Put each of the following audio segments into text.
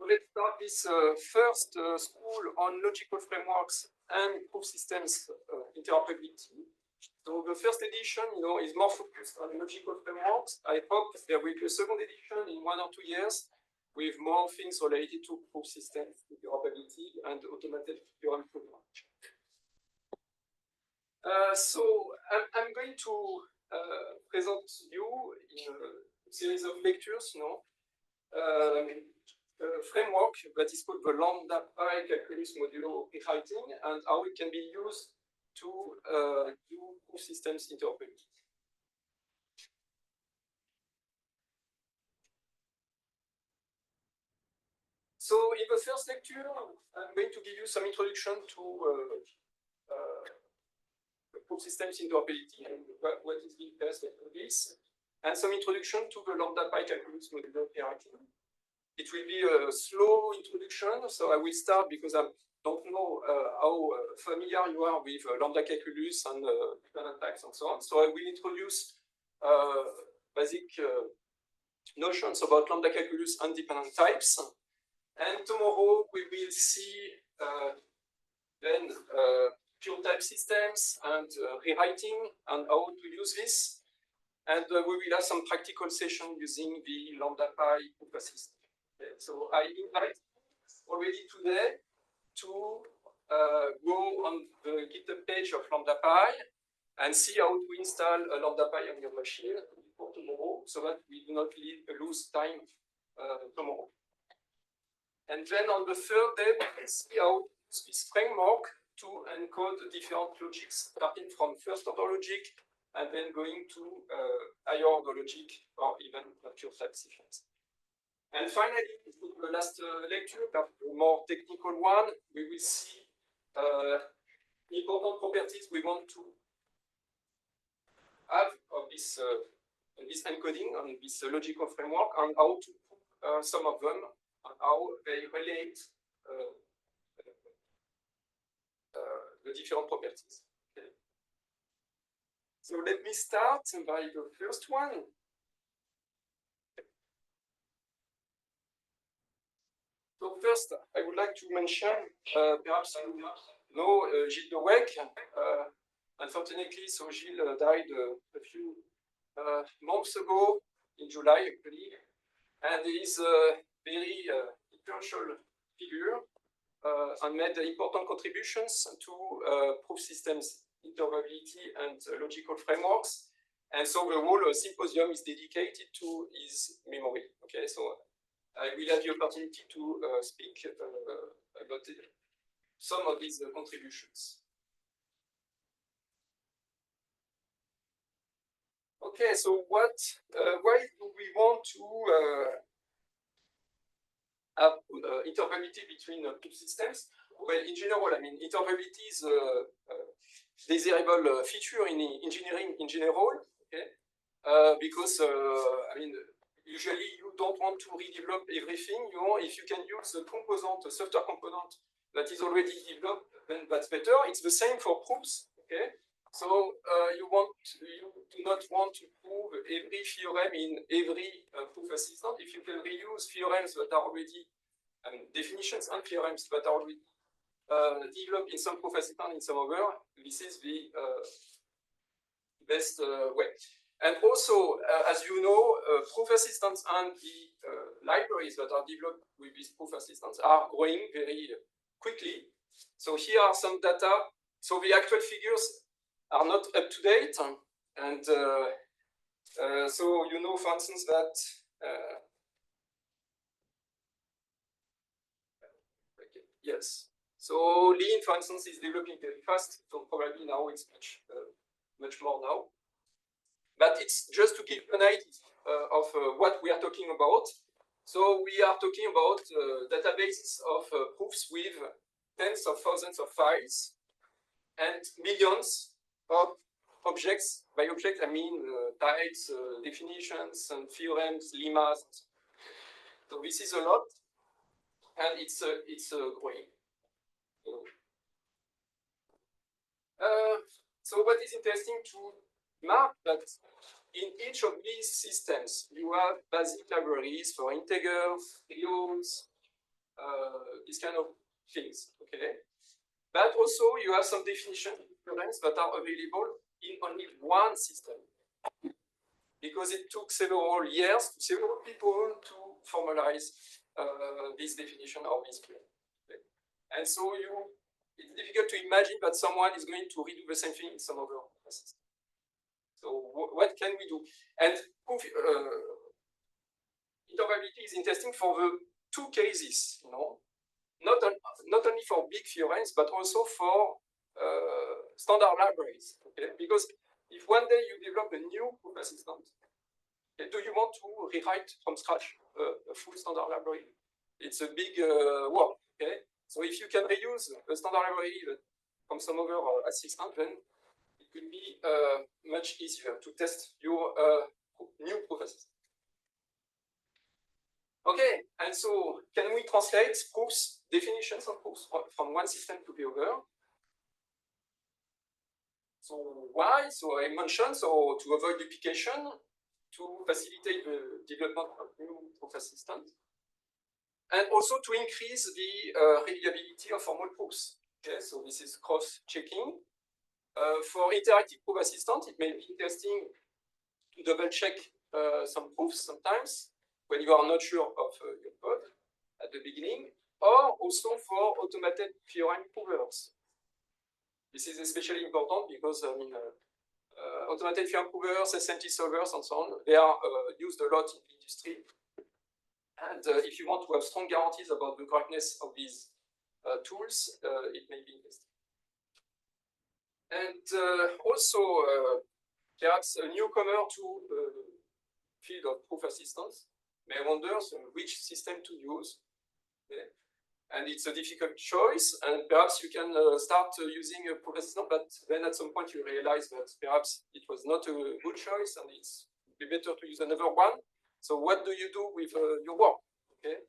let's start this first school on logical frameworks and proof systems interoperability. So the first edition, is more focused on logical frameworks. I hope there will be a second edition in 1 or 2 years with more things related to proof systems interoperability and automated theorem proving. So I'm going to present you in a series of lectures, a framework that is called the lambda pi calculus modulo rewriting and how it can be used to do proof systems interoperability. So in the first lecture, I'm going to give you some introduction to proof systems interoperability and what is being tested on this, and some introduction to the lambda pi calculus modulo rewriting. It will be a slow introduction, so I will start because I don't know how familiar you are with lambda calculus and dependent types and so on. So I will introduce basic notions about lambda calculus and dependent types. And tomorrow we will see then pure type systems and rewriting and how to use this. And we will have some practical session using the lambda pi proof system. Okay, so I invite already today to go on the GitHub page of lambda pi and see how to install a lambda pi on your machine for tomorrow so that we do not lose time tomorrow. And then on the third day, we will see how to use this framework to encode different logics, starting from first order logic and then going to higher order logic or even pure type systems. And finally, the last lecture, the more technical one, we will see important properties we want to have of this encoding on this logical framework and how to put some of them and how they relate the different properties. Okay. So let me start by the first one. So first, I would like to mention, perhaps you know Gilles de Weck. Unfortunately, so Gilles died a few months ago, in July actually, and he is a very influential figure and made important contributions to proof systems interoperability and logical frameworks. And so the whole symposium is dedicated to his memory. Okay, so I will have the opportunity to speak about some of these contributions. Okay, so why do we want to have interoperability between two systems? Well, in general, I mean, interoperability is a desirable feature in engineering in general, okay? Because, I mean, usually you don't want to redevelop everything. If you can use a component, a software component that is already developed, then that's better. It's the same for proofs, okay? So you do not want to prove every theorem in every proof assistant. If you can reuse theorems that are already, I mean, definitions and theorems that are already developed in some proof assistant in some other, this is the best way. And also, as you know, proof assistants and the libraries that are developed with these proof assistants are growing very quickly. So here are some data. So the actual figures are not up to date. And so you know, for instance, that yes. So Lean, for instance, is developing very fast. So probably now it's much more now. But it's just to give an idea of what we are talking about. So we are talking about databases of proofs with tens of thousands of files and millions of objects. By objects, I mean types, definitions, and theorems, lemmas. So this is a lot, and it's growing. So what is interesting to mark that in each of these systems, you have basic libraries for integers, reals, this kind of things, okay? But also you have some definition equivalents that are available in only one system, because it took several years to several people to formalize this definition of this field. Okay? And so it's difficult to imagine that someone is going to redo the same thing in some other system. So what can we do? And interoperability is interesting for the two cases, you know, not only for big theorems, but also for standard libraries. Okay? Because if one day you develop a new proof assistant, okay, do you want to rewrite from scratch a full standard library? It's a big work. Okay? So if you can reuse a standard library from some other assistant, then it could be much easier to test your new proof assistant. Okay, and so can we translate proofs, definitions of proofs from one system to the other? So why? So I mentioned, so to avoid duplication, to facilitate the development of new proof assistants, and also to increase the reliability of formal proofs. Okay, so this is cross-checking. For interactive proof assistant, it may be interesting to double-check some proofs sometimes when you are not sure of your code at the beginning, or also for automated theorem provers. This is especially important because automated theorem provers, SMT solvers, and so on, they are used a lot in the industry. And if you want to have strong guarantees about the correctness of these tools, it may be interesting. And also, perhaps a newcomer to the field of proof assistance may wonder which system to use. Okay? And it's a difficult choice, and perhaps you can start using a proof assistant, but then at some point you realize that perhaps it was not a good choice, and it's better to use another one. So what do you do with your work? Okay,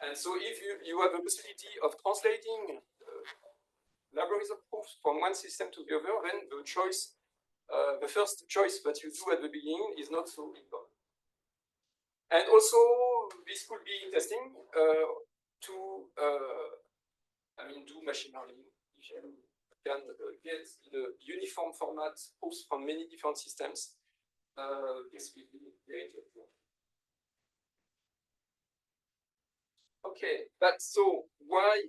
and so if you have a possibility of translating libraries of proofs from one system to the other, then the choice, the first choice that you do at the beginning is not so important. And also, this could be interesting to, do machine learning. If you can get the uniform format proofs from many different systems, this will be very helpful. Okay, but so why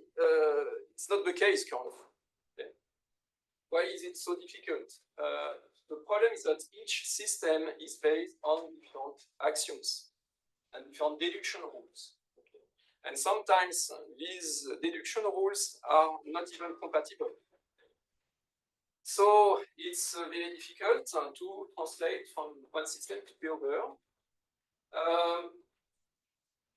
it's not the case currently? Okay. Why is it so difficult? The problem is that each system is based on different axioms and different deduction rules. Okay. And sometimes these deduction rules are not even compatible. So it's very difficult to translate from one system to the other.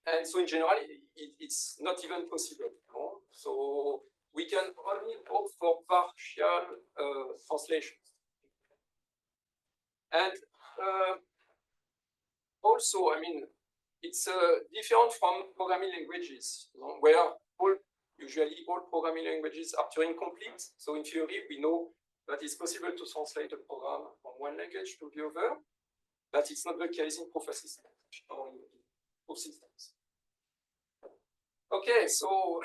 And so in general, it's not even possible. No? So we can only hope for partial translations. And also, it's different from programming languages, you know, where usually all programming languages are Turing complete. So in theory, we know that it's possible to translate a program from one language to the other, but it's not the case in proof assistance or in proof systems. Okay, so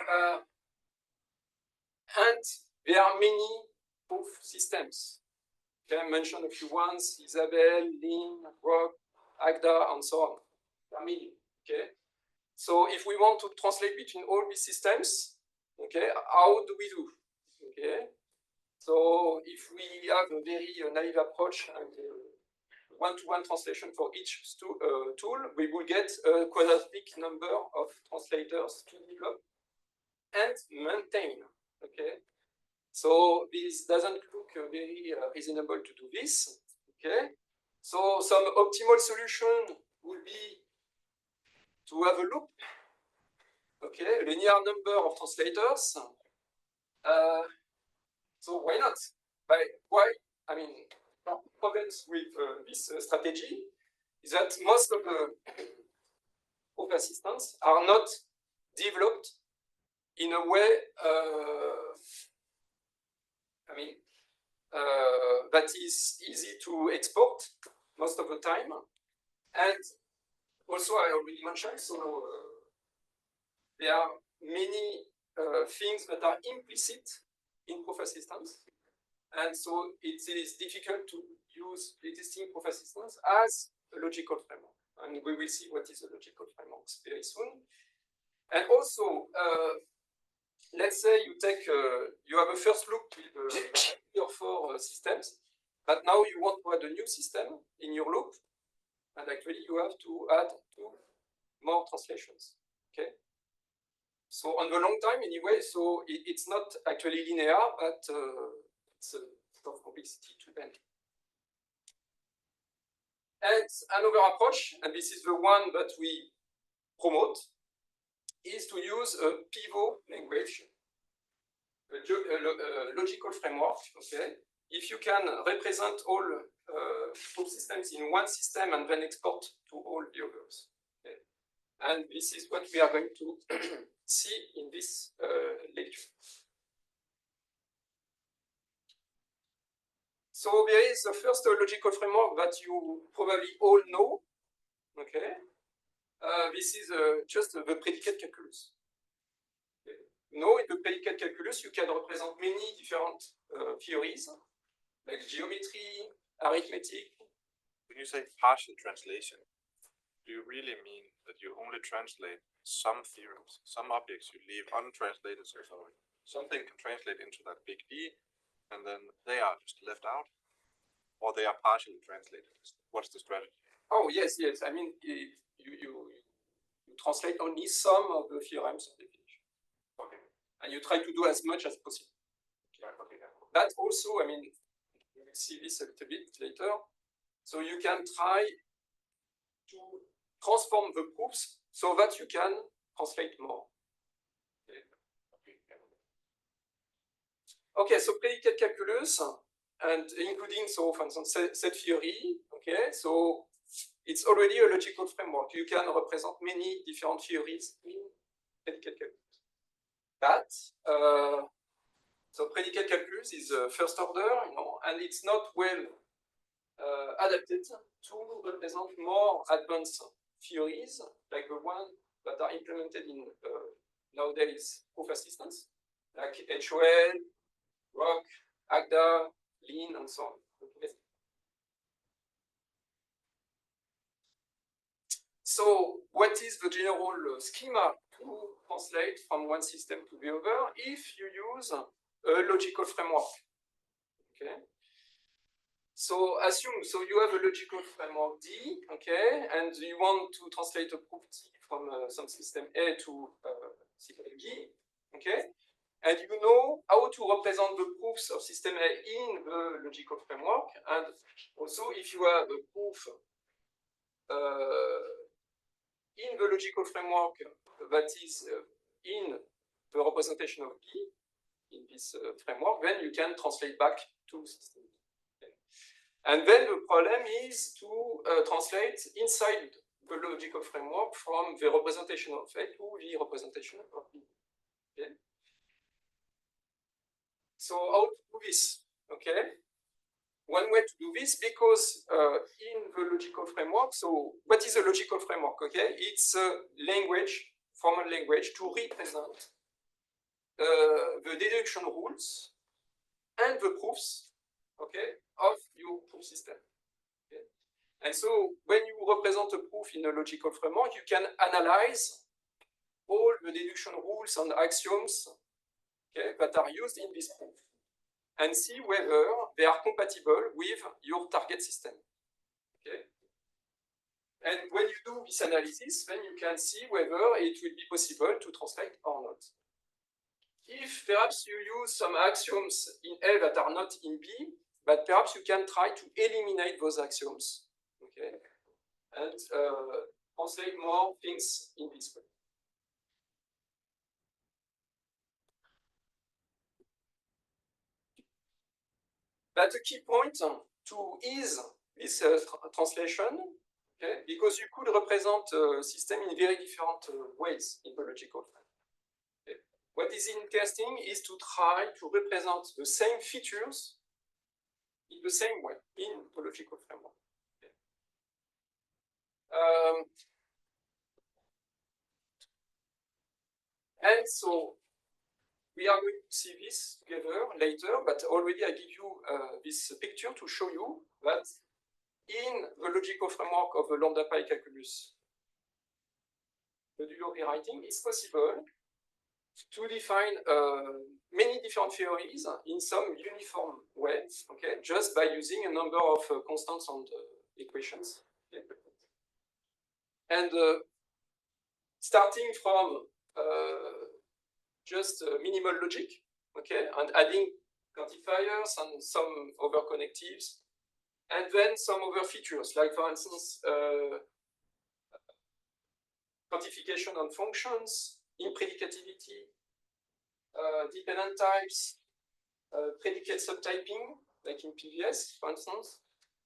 and there are many proof systems. Okay, I mentioned a few ones: Isabelle, Lin, Rock, Agda, and so on. There are many. Okay, so if we want to translate between all these systems, okay, how do we do? Okay, so if we have a very naive approach and one-to-one translation for each tool, we will get a quadratic number of translators to develop and maintain. Okay, so this doesn't look very reasonable to do this. Okay, so some optimal solution would be to have a loop. Okay, a linear number of translators. So why not? Why? Problems with this strategy is that most of the proof assistants are not developed in a way that is easy to export most of the time. And also, I already mentioned, so there are many things that are implicit in proof assistance. And so it is difficult to use existing proof assistance as a logical framework. And we will see what is a logical framework very soon. And also, let's say you take, you have a first look with 3 or 4 systems, but now you want to add a new system in your loop, and actually you have to add 2 more translations. Okay. So on the long time anyway, so it's not actually linear, but it's a sort of complexity to end. And another approach, and this is the one that we promote, is to use a pivot language, a logical framework. Okay, if you can represent all systems in one system and then export to all the others. Okay? And this is what we are going to see in this lecture. So there is the first logical framework that you probably all know. Okay, this is just the predicate calculus. Okay. Now, in the predicate calculus, you can represent many different theories, like geometry, arithmetic. When you say partial translation, do you really mean that you only translate some theorems, some objects you leave untranslated? So something can translate into that big D, and then they are just left out, or they are partially translated? What's the strategy? Oh, yes, yes. I mean, you translate only some of the theorems of the definition. Okay. And you try to do as much as possible. Okay. That also, I mean, we'll see this a little bit later. So you can try to transform the proofs so that you can translate more. Okay, so predicate calculus, and including, so for instance, set theory. Okay, so it's already a logical framework. You can represent many different theories in predicate calculus. But so predicate calculus is first order, you know, and it's not well adapted to represent more advanced theories like the one that are implemented in nowadays proof assistance, like HOL, ROC, AGDA, Lean, and so on. Okay. So what is the general schema to translate from one system to the other if you use a logical framework? Okay. So assume, so you have a logical framework D, okay, and you want to translate a proof T from some system A to system B, okay, and you know how to represent the proofs of system A in the logical framework, and also if you have a proof in the logical framework that is in the representation of B in this framework, then you can translate back to system B. And then the problem is to translate inside the logical framework from the representation of A to the representation of B. Okay. So how to do this? Okay. One way to do this, because in the logical framework, so what is a logical framework? Okay, it's a language, formal language, to represent the deduction rules and the proofs, okay, of your proof system. Okay? And so when you represent a proof in a logical framework, you can analyze all the deduction rules and axioms, okay, that are used in this proof and see whether they are compatible with your target system. Okay? And when you do this analysis, then you can see whether it will be possible to translate or not. If perhaps you use some axioms in A that are not in B, but perhaps you can try to eliminate those axioms, okay, and translate more things in this way. But the key point to ease this translation, okay, because you could represent a system in very different ways in the logical framework. Okay. What is interesting is to try to represent the same features in the same way in the logical framework. Okay. And so we are going to see this together later, but already I give you this picture to show you that in the logical framework of the lambda pi calculus modulo rewriting, it's possible to define many different theories in some uniform ways, okay, just by using a number of constants and equations. Okay. And starting from just minimal logic, okay, and adding quantifiers and some other connectives, and then some other features, like for instance, quantification on functions, impredicativity, dependent types, predicate subtyping, like in PVS, for instance,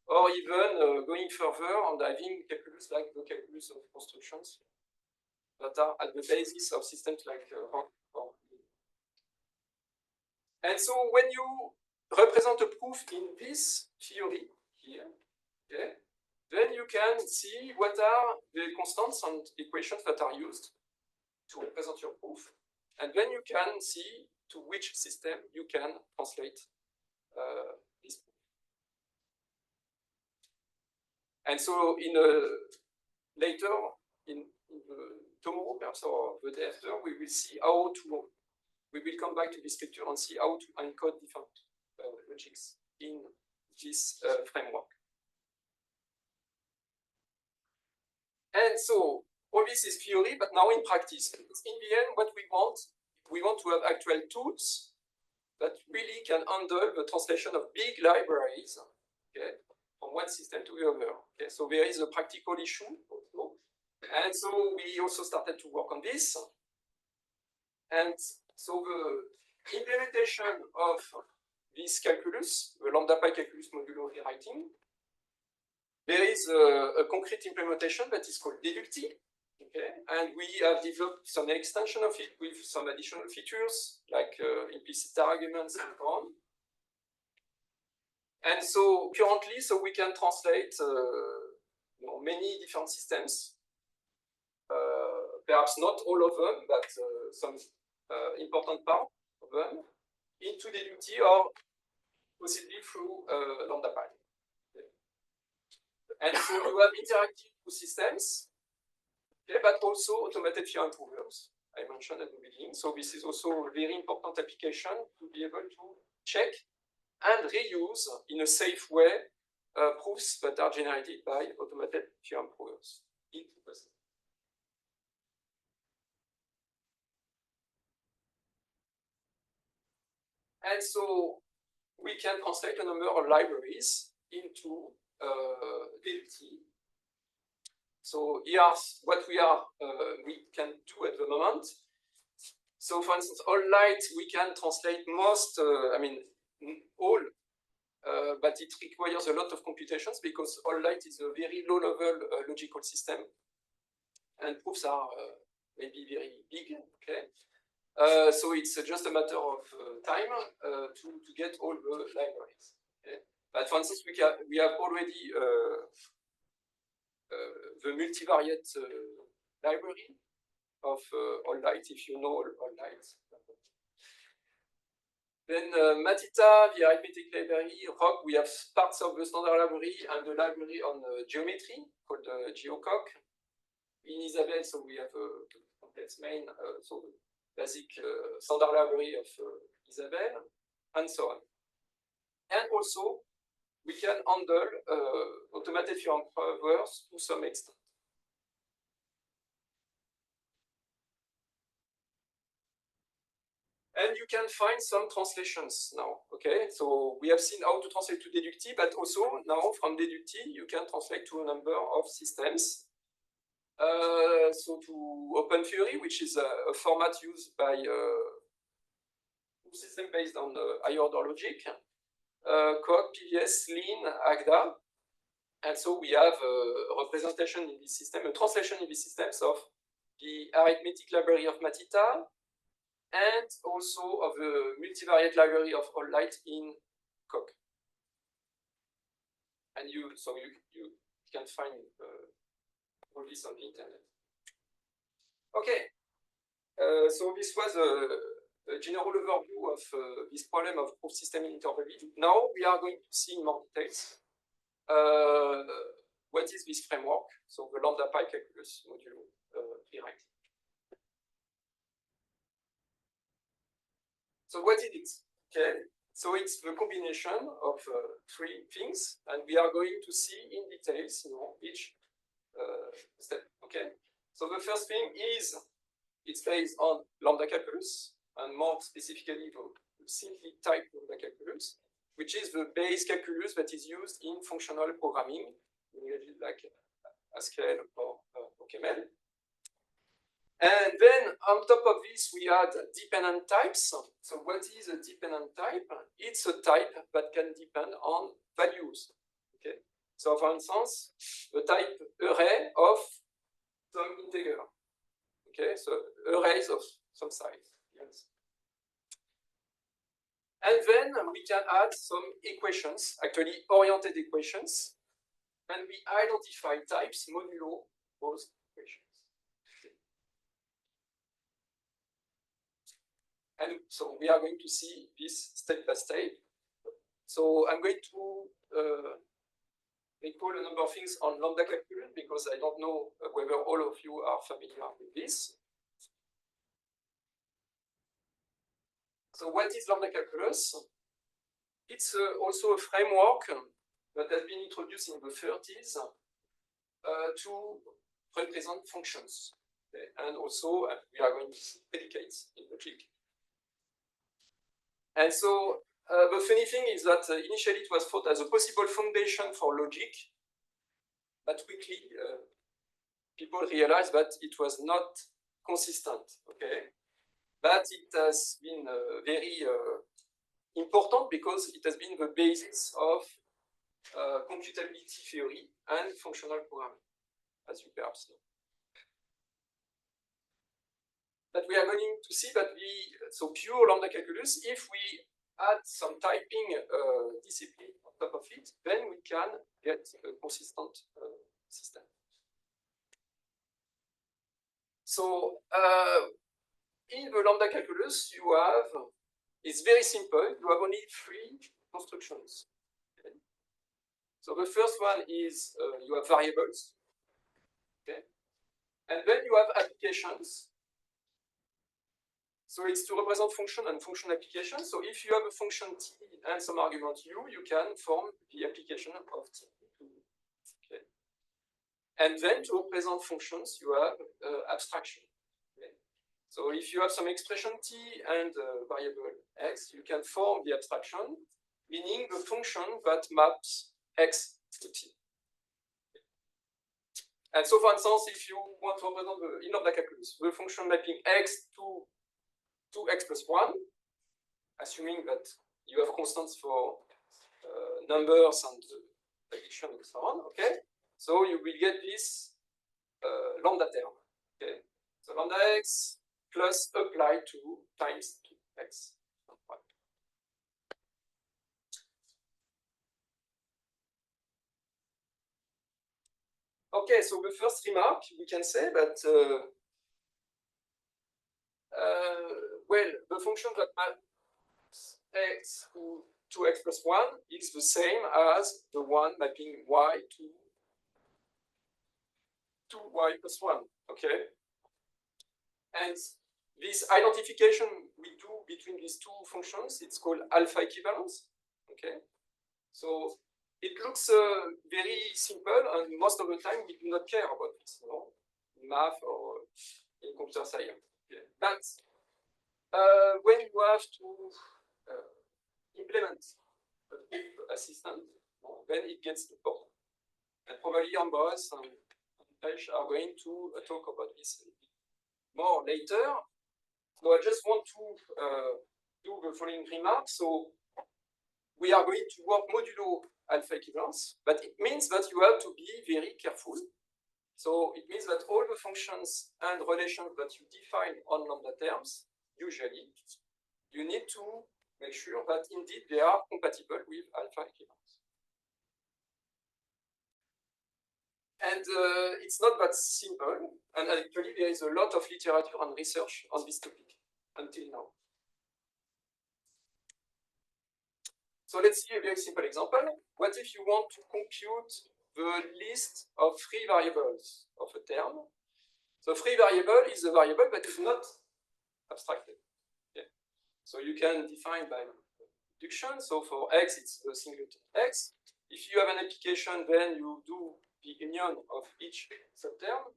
or even going further and having calculus like the calculus of constructions that are at the basis of systems like ROC. And so when you represent a proof in this theory here, okay, then you can see what are the constants and equations that are used to represent your proof. And then you can see to which system you can translate this proof. And so later, in tomorrow perhaps, or the day after, we will see how to, we will come back to this picture and see how to encode different logics in this framework. And so all this is theory, but now in practice. In the end, what we want to have actual tools that really can handle the translation of big libraries, okay, from one system to the other. Okay, so there is a practical issue also. And so we also started to work on this. And so the implementation of this calculus, the lambda pi calculus modulo rewriting, there is a concrete implementation that is called deducti. Okay, and we have developed some extension of it with some additional features like implicit arguments and so on. And so currently, so we can translate many different systems. Perhaps not all of them, but some important part of them into deducti or possibly through lambda pi. Okay. And so you have interactive systems, okay, but also automated theorem provers, I mentioned at the beginning. So this is also a very important application to be able to check and reuse in a safe way proofs that are generated by automated theorem provers. And so we can translate a number of libraries into deducti. So here's what we can do at the moment. So for instance, all light, we can translate most, all, but it requires a lot of computations because all light is a very low level logical system. And proofs are maybe very big, okay? So it's just a matter of time to get all the libraries. Okay? But for instance, we have already the multivariate library of all light, if you know all light. Then Matita, the arithmetic library, ROC, we have parts of the standard library and the library on geometry called GeoCoq. In Isabelle, so we have a complex main, so the basic standard library of Isabelle, and so on. And also, we can handle automated theorem provers to some extent. And you can find some translations now, okay? So we have seen how to translate to deducti, but also now from deducti, you can translate to a number of systems. So to open theory, which is a format used by system based on higher order logic, COG, PVS, Lean, AGDA. And so we have a representation in this system, a translation in these systems of the arithmetic library of Matita, and also of the multivariate library of all light in COG. And you can find all this on the internet. Okay. So this was a general overview of this problem of proof system interoperability. Now we are going to see in more details what is this framework, so the lambda pi calculus modulo rewriting. So what is it? Okay, so it's the combination of three things, and we are going to see in details, each step. Okay, so the first thing is it's based on lambda calculus, and more specifically the simply type lambda calculus, which is the base calculus that is used in functional programming, like Haskell or OCaml. And then on top of this, we add dependent types. So what is a dependent type? It's a type that can depend on values. Okay. So for instance, the type array of some integer. Okay. So arrays of some size. Yes. And then we can add some equations, actually oriented equations, and we identify types modulo those equations. And so we are going to see this step by step. So I'm going to recall a number of things on lambda calculus because I don't know whether all of you are familiar with this. So what is lambda calculus? It's also a framework that has been introduced in the 30s to represent functions. Okay? And also we are going to see predicates in logic. And so the funny thing is that initially it was thought as a possible foundation for logic, but quickly people realized that it was not consistent. Okay, but it has been very important because it has been the basis of computability theory and functional programming, as you perhaps know. But we are going to see that so pure lambda calculus, if we add some typing discipline on top of it, then we can get a consistent system. So in the lambda calculus, you have, it's very simple, you have only three constructions. Okay. So the first one is you have variables, okay, and then you have applications. So it's to represent function and function application. So if you have a function t and some argument u, you can form the application of t. Okay. And then to represent functions, you have abstraction. Okay. So if you have some expression t and variable x, you can form the abstraction, meaning the function that maps x to t. Okay. And so for instance, if you want to represent in lambda calculus, the function mapping x to 2x plus 1, assuming that you have constants for numbers and addition and so on, okay? So you will get this lambda term, okay? So lambda x plus apply to times 2x. Okay, so the first remark, we can say that well, the function that maps x to 2x plus 1 is the same as the one mapping y to y plus 1, okay? And this identification we do between these two functions, it's called alpha equivalence, okay? So it looks very simple, and most of the time we do not care about this, in math or in computer science. Okay. But when you have to implement a proof assistant, then it gets important. And probably Ambros and Pesh are going to talk about this more later. So I just want to do the following remarks. So we are going to work modulo alpha equivalence, but it means that you have to be very careful. So it means that all the functions and relations that you define on lambda terms, usually, you need to make sure that indeed they are compatible with alpha equivalence. And it's not that simple. And actually, there is a lot of literature and research on this topic until now. So let's see a very simple example. What if you want to compute the list of free variables of a term? So free variable is a variable that is not abstracted. Okay. So you can define by reduction. So for x, it's a singleton x. If you have an application, then you do the union of each subterm.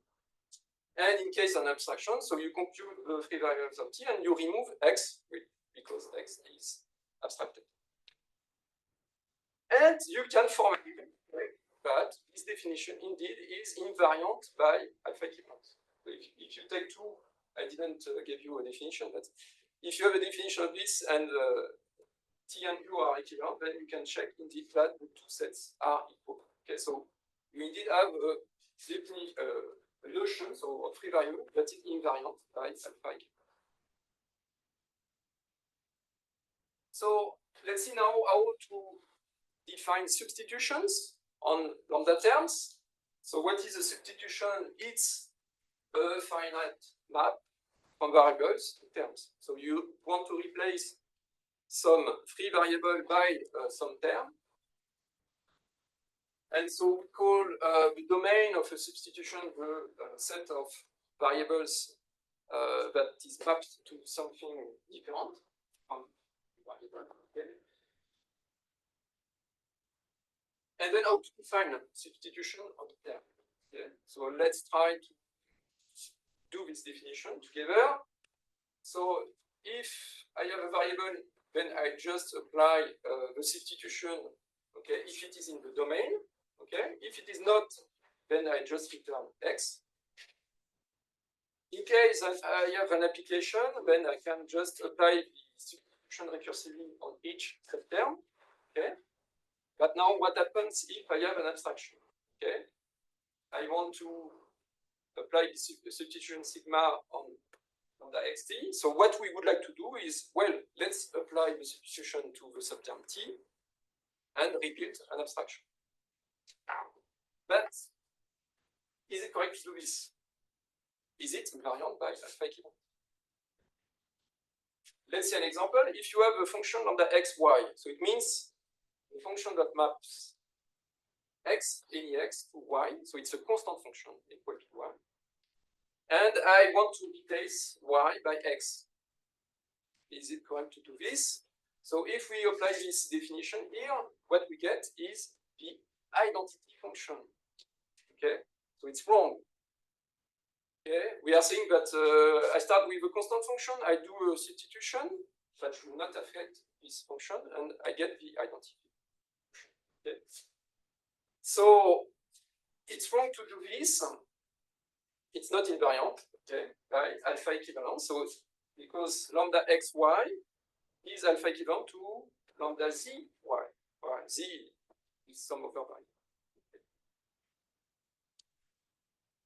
And in case of an abstraction, so you compute the free variables of t and you remove x, because x is abstracted. And you can formally calculate that this definition indeed is invariant by alpha equivalent. So if you take two, I didn't give you a definition, but if you have a definition of this and T and U are equivalent, then you can check indeed that the two sets are equal. Okay, so you indeed have a notion, so a free variable that is invariant by alpha equivalent. So let's see now how to define substitutions on lambda terms. So what is a substitution? It's a finite map from variables to terms. So you want to replace some free variable by some term. And so we call the domain of a substitution the set of variables that is mapped to something different from variable. Okay. And then how to define substitution of the term. Okay. So let's try to do this definition together. So if I have a variable, then I just apply the substitution, okay, if it is in the domain, okay. If it is not, then I just return x. In case I have an application, then I can just apply the substitution recursively on each subterm, okay. But now what happens if I have an abstraction, okay? I want to apply the substitution sigma on lambda xt. So what we would like to do is, well, let's apply the substitution to the subterm t and rebuild an abstraction. But is it correct to do this? Is it invariant by alpha equivalent? Let's see an example. If you have a function lambda x, y, so it means a function that maps x, any x, to y, so it's a constant function equal to y. And I want to replace y by x. Is it correct to do this? So if we apply this definition here, what we get is the identity function. Okay, so it's wrong. Okay, we are saying that I start with a constant function, I do a substitution that should not affect this function, and I get the identity. Okay. So it's wrong to do this. It's not invariant, okay, by alpha equivalent. So because lambda xy is alpha equivalent to lambda zy, where z is some over variable. Okay.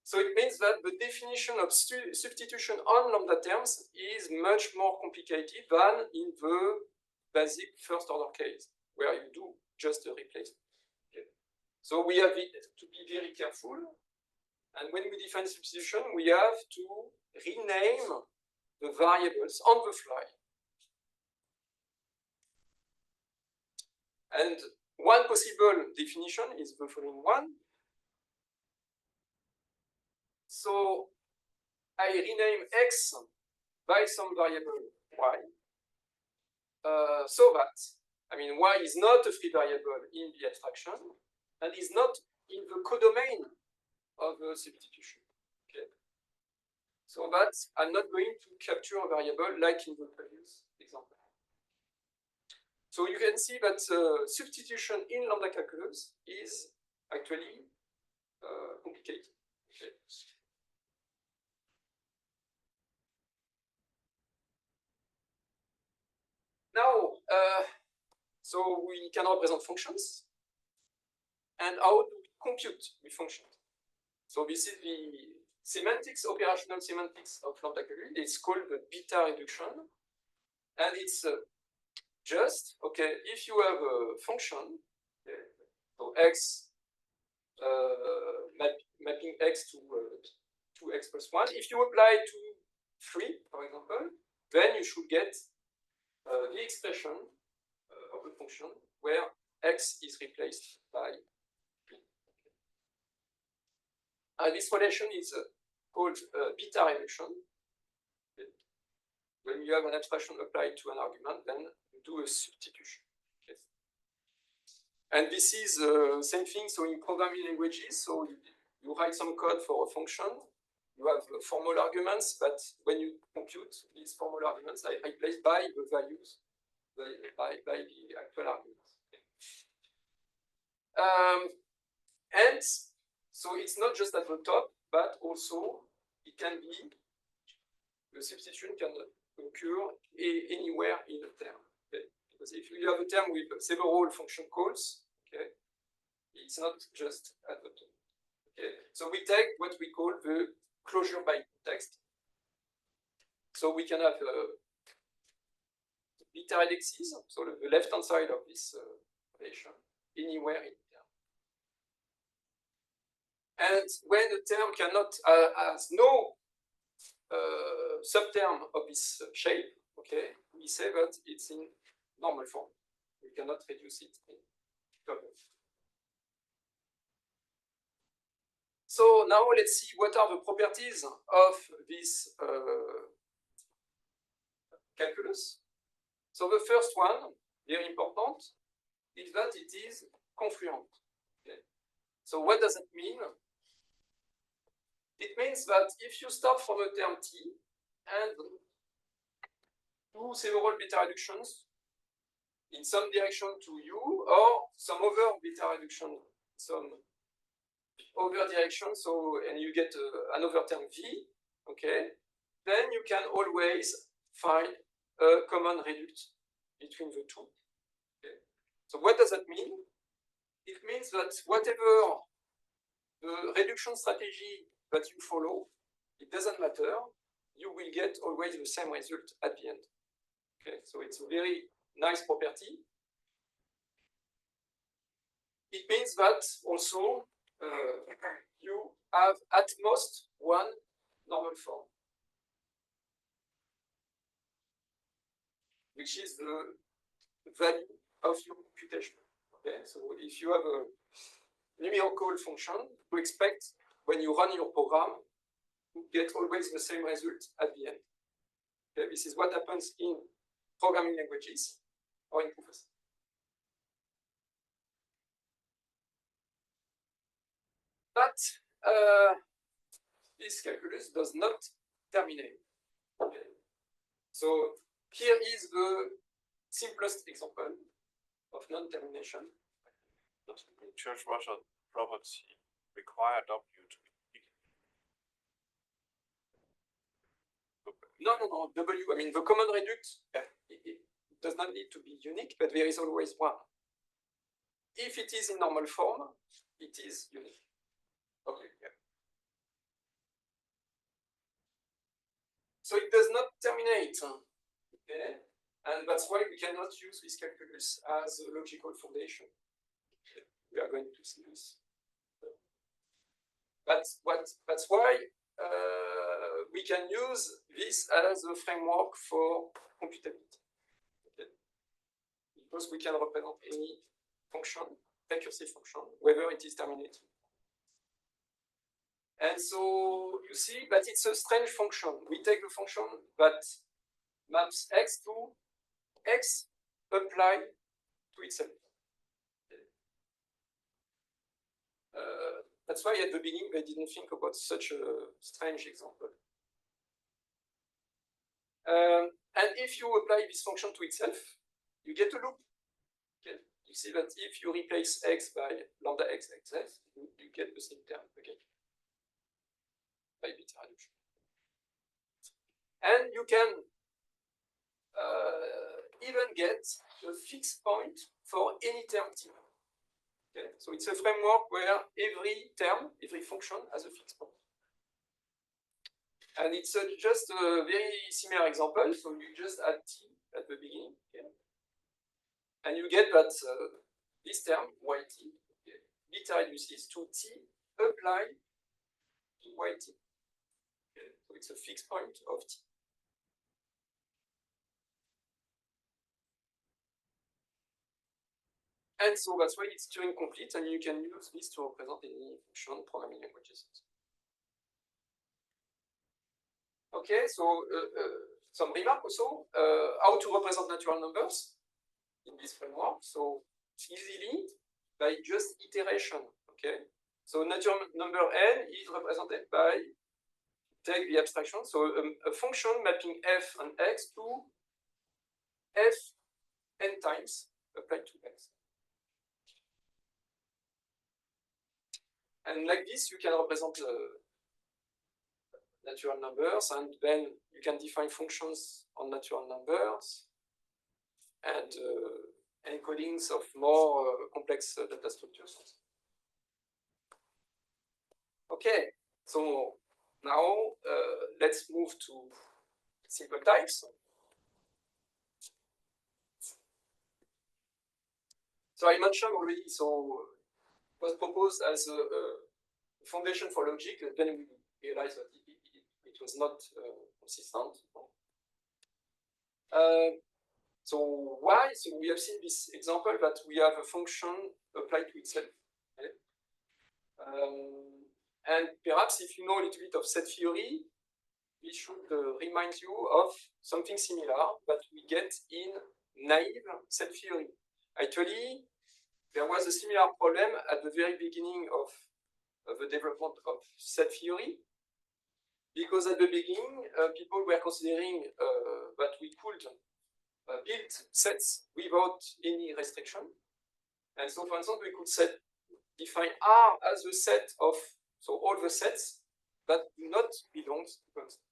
So it means that the definition of substitution on lambda terms is much more complicated than in the basic first order case, where you do just a replacement. Okay. So we have to be very careful. And when we define substitution, we have to rename the variables on the fly. And one possible definition is the following one. So I rename x by some variable y, so that, I mean, y is not a free variable in the abstraction and is not in the codomain of the substitution. Okay. So that I'm not going to capture a variable like in the previous example. So you can see that substitution in lambda calculus is actually complicated. Okay. Now, so we can represent functions. And how do we compute with functions? So this is the semantics, operational semantics of lambda calculus. It's called the beta reduction. And it's just, okay, if you have a function, okay, so x mapping x to 2x plus 1. If you apply to 3, for example, then you should get the expression of a function where x is replaced by 3. And this relation is called beta relation. When you have an abstraction applied to an argument, then you do a substitution. Yes. And this is the same thing. So in programming languages, so you write some code for a function. You have formal arguments, but when you compute these formal arguments, are replaced by the values, by the actual arguments. And so it's not just at the top, but also it can be, the substitution can occur anywhere in a term. Okay? Because if you have a term with several function calls, okay, it's not just at the top. Okay? So we take what we call the closure by context. So we can have beta indexes, so the left-hand side of this relation, anywhere in the term. And when the term cannot has no subterm of this shape, okay, we say that it's in normal form. We cannot reduce it in double. So now let's see what are the properties of this calculus. So the first one, very important, is that it is confluent. Okay. So what does it mean? It means that if you start from a term t and do several beta reductions in some direction to u or some other beta reduction, some other direction, so and you get another term v, okay, then you can always find a common reduct between the two. Okay. So what does that mean? It means that whatever the reduction strategy that you follow, it doesn't matter, you will get always the same result at the end. Okay, so it's a very nice property. It means that also you have at most one normal form, which is the value of your computation. Okay, so if you have a numerical function, you expect when you run your program, you get always the same result at the end. Okay, this is what happens in programming languages or in proofs. But this calculus does not terminate. Okay. So here is the simplest example of non-termination. In Church Russia property require W to be big. No. W, I mean, the common reduct, it does not need to be unique, but there is always one. If it is in normal form, it is unique. Okay, yeah. So it does not terminate. Okay? And that's why we cannot use this calculus as a logical foundation. Okay. We are going to see this. That's why we can use this as a framework for computability. Okay? Because we can represent any function, recursive function, whether it is terminated. And so you see that it's a strange function. We take a function that maps x to x applied to itself. That's why at the beginning they didn't think about such a strange example. And if you apply this function to itself, you get a loop. Okay. You see that if you replace x by lambda x xs, you get the same term again. By beta reduction. And you can even get a fixed point for any term t. Okay? So it's a framework where every term, every function has a fixed point. And it's just a very similar example. So you just add t at the beginning. Okay? And you get that this term, yt, okay, beta reduces to t applied to yt. Okay. So it's a fixed point of t. And so that's why it's Turing complete, and you can use this to represent any function programming languages. Okay, so some remark also, how to represent natural numbers in this framework. So easily by just iteration, okay? So natural number n is represented by, take the abstraction, so a function mapping f and x to f n times applied to x. And like this, you can represent natural numbers, and then you can define functions on natural numbers and encodings of more complex data structures. Okay, so now let's move to simple types. So I mentioned already, so it was proposed as a foundation for logic, then we realized that it was not consistent. So why? So we have seen this example that we have a function applied to itself. Okay? And perhaps if you know a little bit of set theory, we should remind you of something similar that we get in naive set theory. Actually, there was a similar problem at the very beginning of the development of set theory, because at the beginning, people were considering that we could build sets without any restriction. And so, for instance, we could define R as a set of, so all the sets that do not belong to constants.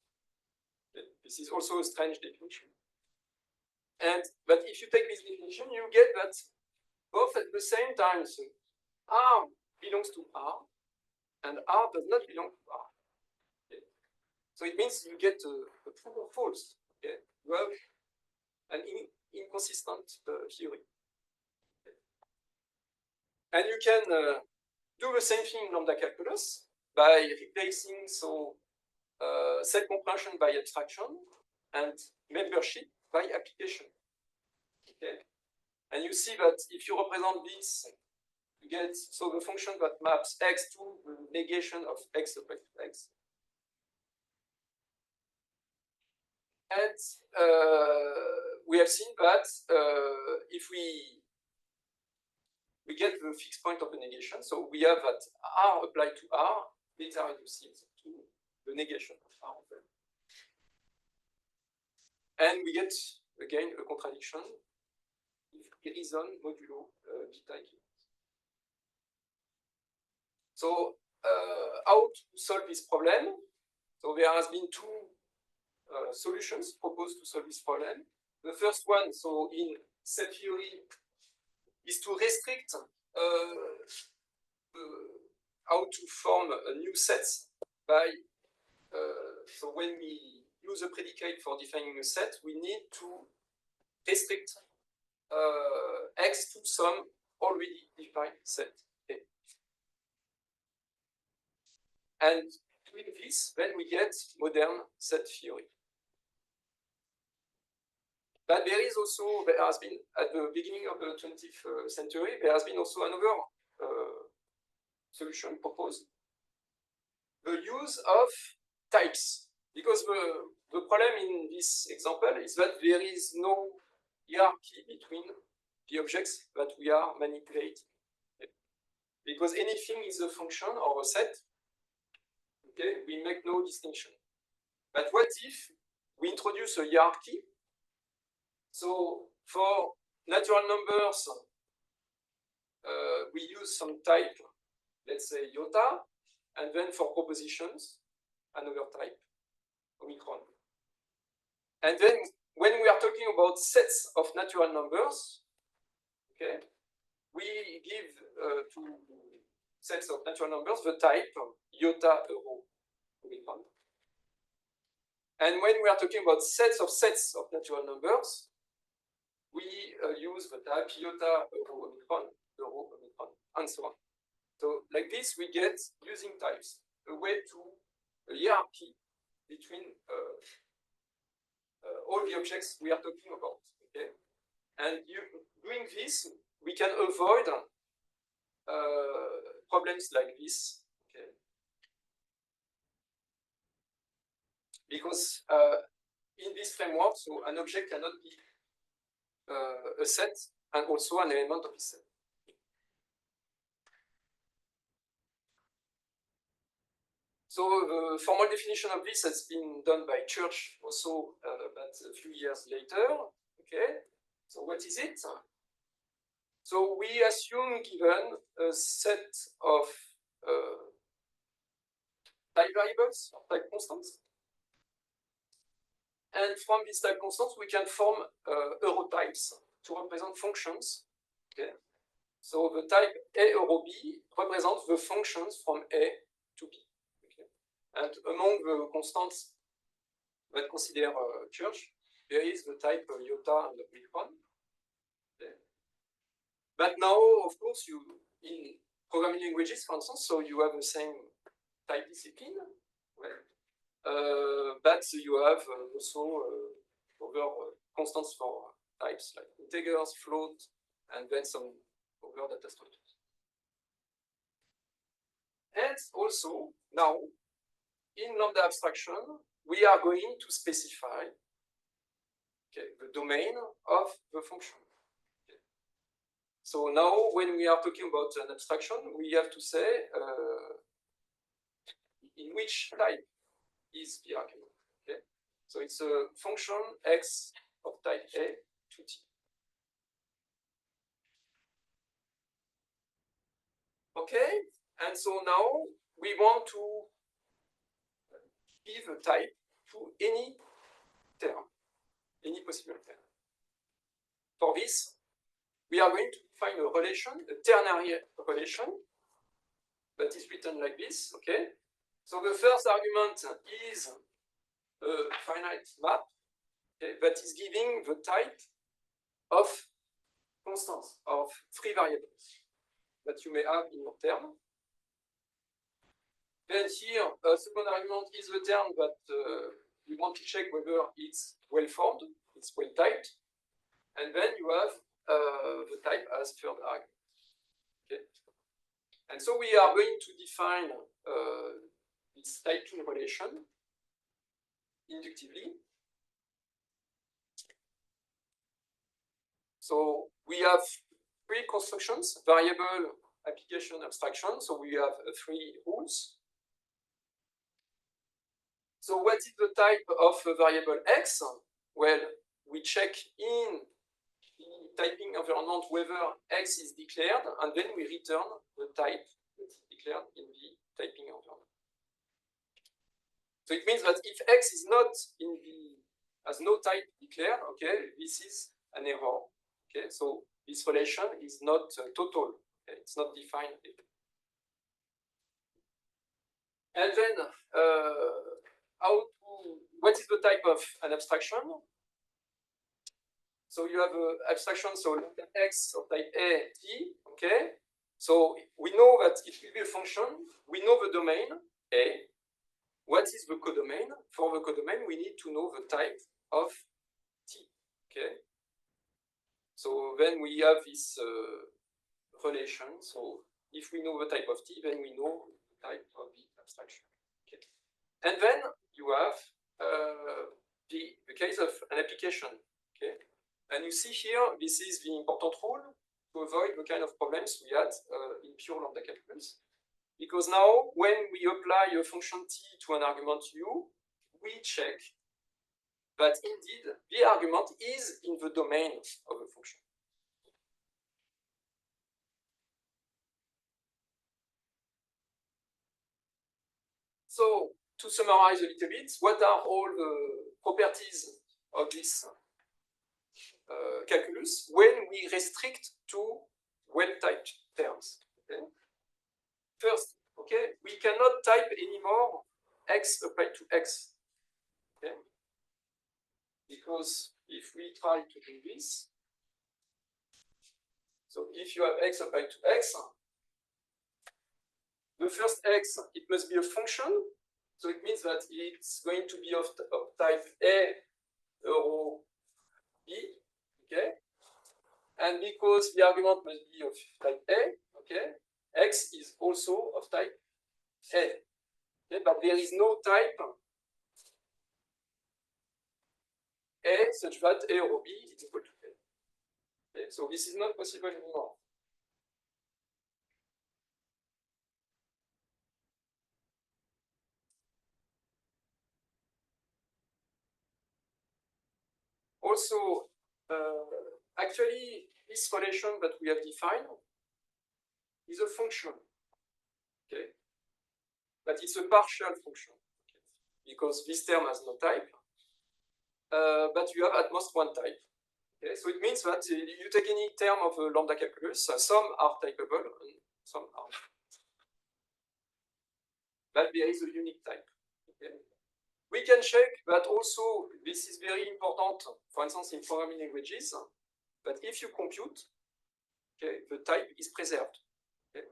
This is also a strange definition. But if you take this definition, you get that both at the same time, so R belongs to R, and R does not belong to R. Okay. So it means you get a true or false. Okay. You have an inconsistent theory. Okay. And you can do the same thing in lambda calculus by replacing set comprehension by abstraction and membership by application. Okay. And you see that if you represent this, you get the function that maps x to the negation of x applied to x. And we have seen that if we get the fixed point of the negation, so we have that R applied to R, beta reduces to the negation of R. And we get, again, a contradiction if reason modulo beta equivalent. So how to solve this problem? So there has been two solutions proposed to solve this problem. The first one, so in set theory, is to restrict how to form a new sets by, so when we use a predicate for defining a set, we need to restrict x to some already defined set A. And doing this, then we get modern set theory. But there is also, there has been, at the beginning of the 20th century, there has been also another solution proposed. The use of types. Because the problem in this example is that there is no hierarchy between the objects that we are manipulating. Okay. Because anything is a function or a set, okay, we make no distinction. But what if we introduce a hierarchy? So for natural numbers, we use some type, let's say iota, and then for propositions, another type, omicron. And then when we are talking about sets of natural numbers, okay, we give to sets of natural numbers the type iota, euro, omicron. And when we are talking about sets of natural numbers, we use the type iota, euro, omicron, and so on. So like this, we get using types a way to a hierarchy between all the objects we are talking about. Okay, and doing this, we can avoid problems like this. Okay, because in this framework, so an object cannot be a set and also an element of a set. So the formal definition of this has been done by Church also, but a few years later. Okay, so what is it? So we assume given a set of type variables, or type constants, and from these type constants we can form eurotypes to represent functions. Okay, so the type A euro B represents the functions from A to B. And among the constants that consider Church, there is the type iota and the big one. Okay. But now, of course, you in programming languages, for instance, so you have the same type discipline, well, but you have also other constants for types like integers, float, and then some other data structures. And also now, in lambda abstraction, we are going to specify the domain of the function. Okay. So now, when we are talking about an abstraction, we have to say in which type is the argument. Okay. So it's a function x of type A to t. Okay, and so now we want to give a type to any term, any possible term. For this, we are going to find a relation, a ternary relation, that is written like this, okay? So the first argument is a finite map, okay, that is giving the type of constants, of free variables that you may have in your term. Then here, a second argument is the term that you want to check whether it's well-formed, it's well-typed, and then you have the type as third argument. Okay. And so we are going to define this typing relation inductively. So we have three constructions: variable, application, abstraction. So we have three rules. So what is the type of a variable x? Well, we check in the typing environment whether x is declared, and then we return the type that is declared in the typing environment. So it means that if x is not in the, has no type declared, okay, this is an error. Okay, so this relation is not total. Okay? It's not defined. And then what is the type of an abstraction? So you have an abstraction, so x of type A, t, okay? So we know that it will be a function. We know the domain, A. What is the codomain? For the codomain, we need to know the type of t, okay? So then we have this relation. So if we know the type of t, then we know the type of the abstraction. Okay. And then you have the case of an application. Okay. And you see here, this is the important rule to avoid the kind of problems we had in pure lambda calculus. Because now, when we apply a function t to an argument u, we check that indeed the argument is in the domain of the function. So, to summarize a little bit, what are all the properties of this calculus when we restrict to well-typed terms? Okay? First, okay, we cannot type anymore x applied to x. Okay? Because if we try to do this, so if you have x applied to x, the first x, it must be a function. So it means that it's going to be of type A, euro, B, okay? And because the argument must be of type A, okay, x is also of type A. Okay? But there is no type A such that A or B is equal to A. Okay? So this is not possible anymore. Also, actually, this relation that we have defined is a function, okay? But it's a partial function, okay? Because this term has no type, but you have at most one type. Okay? So it means that you take any term of a lambda calculus, some are typeable and some are not. But there is a unique type. Okay? We can check that also, this is very important, for instance, in programming languages, that if you compute, okay, the type is preserved. Okay?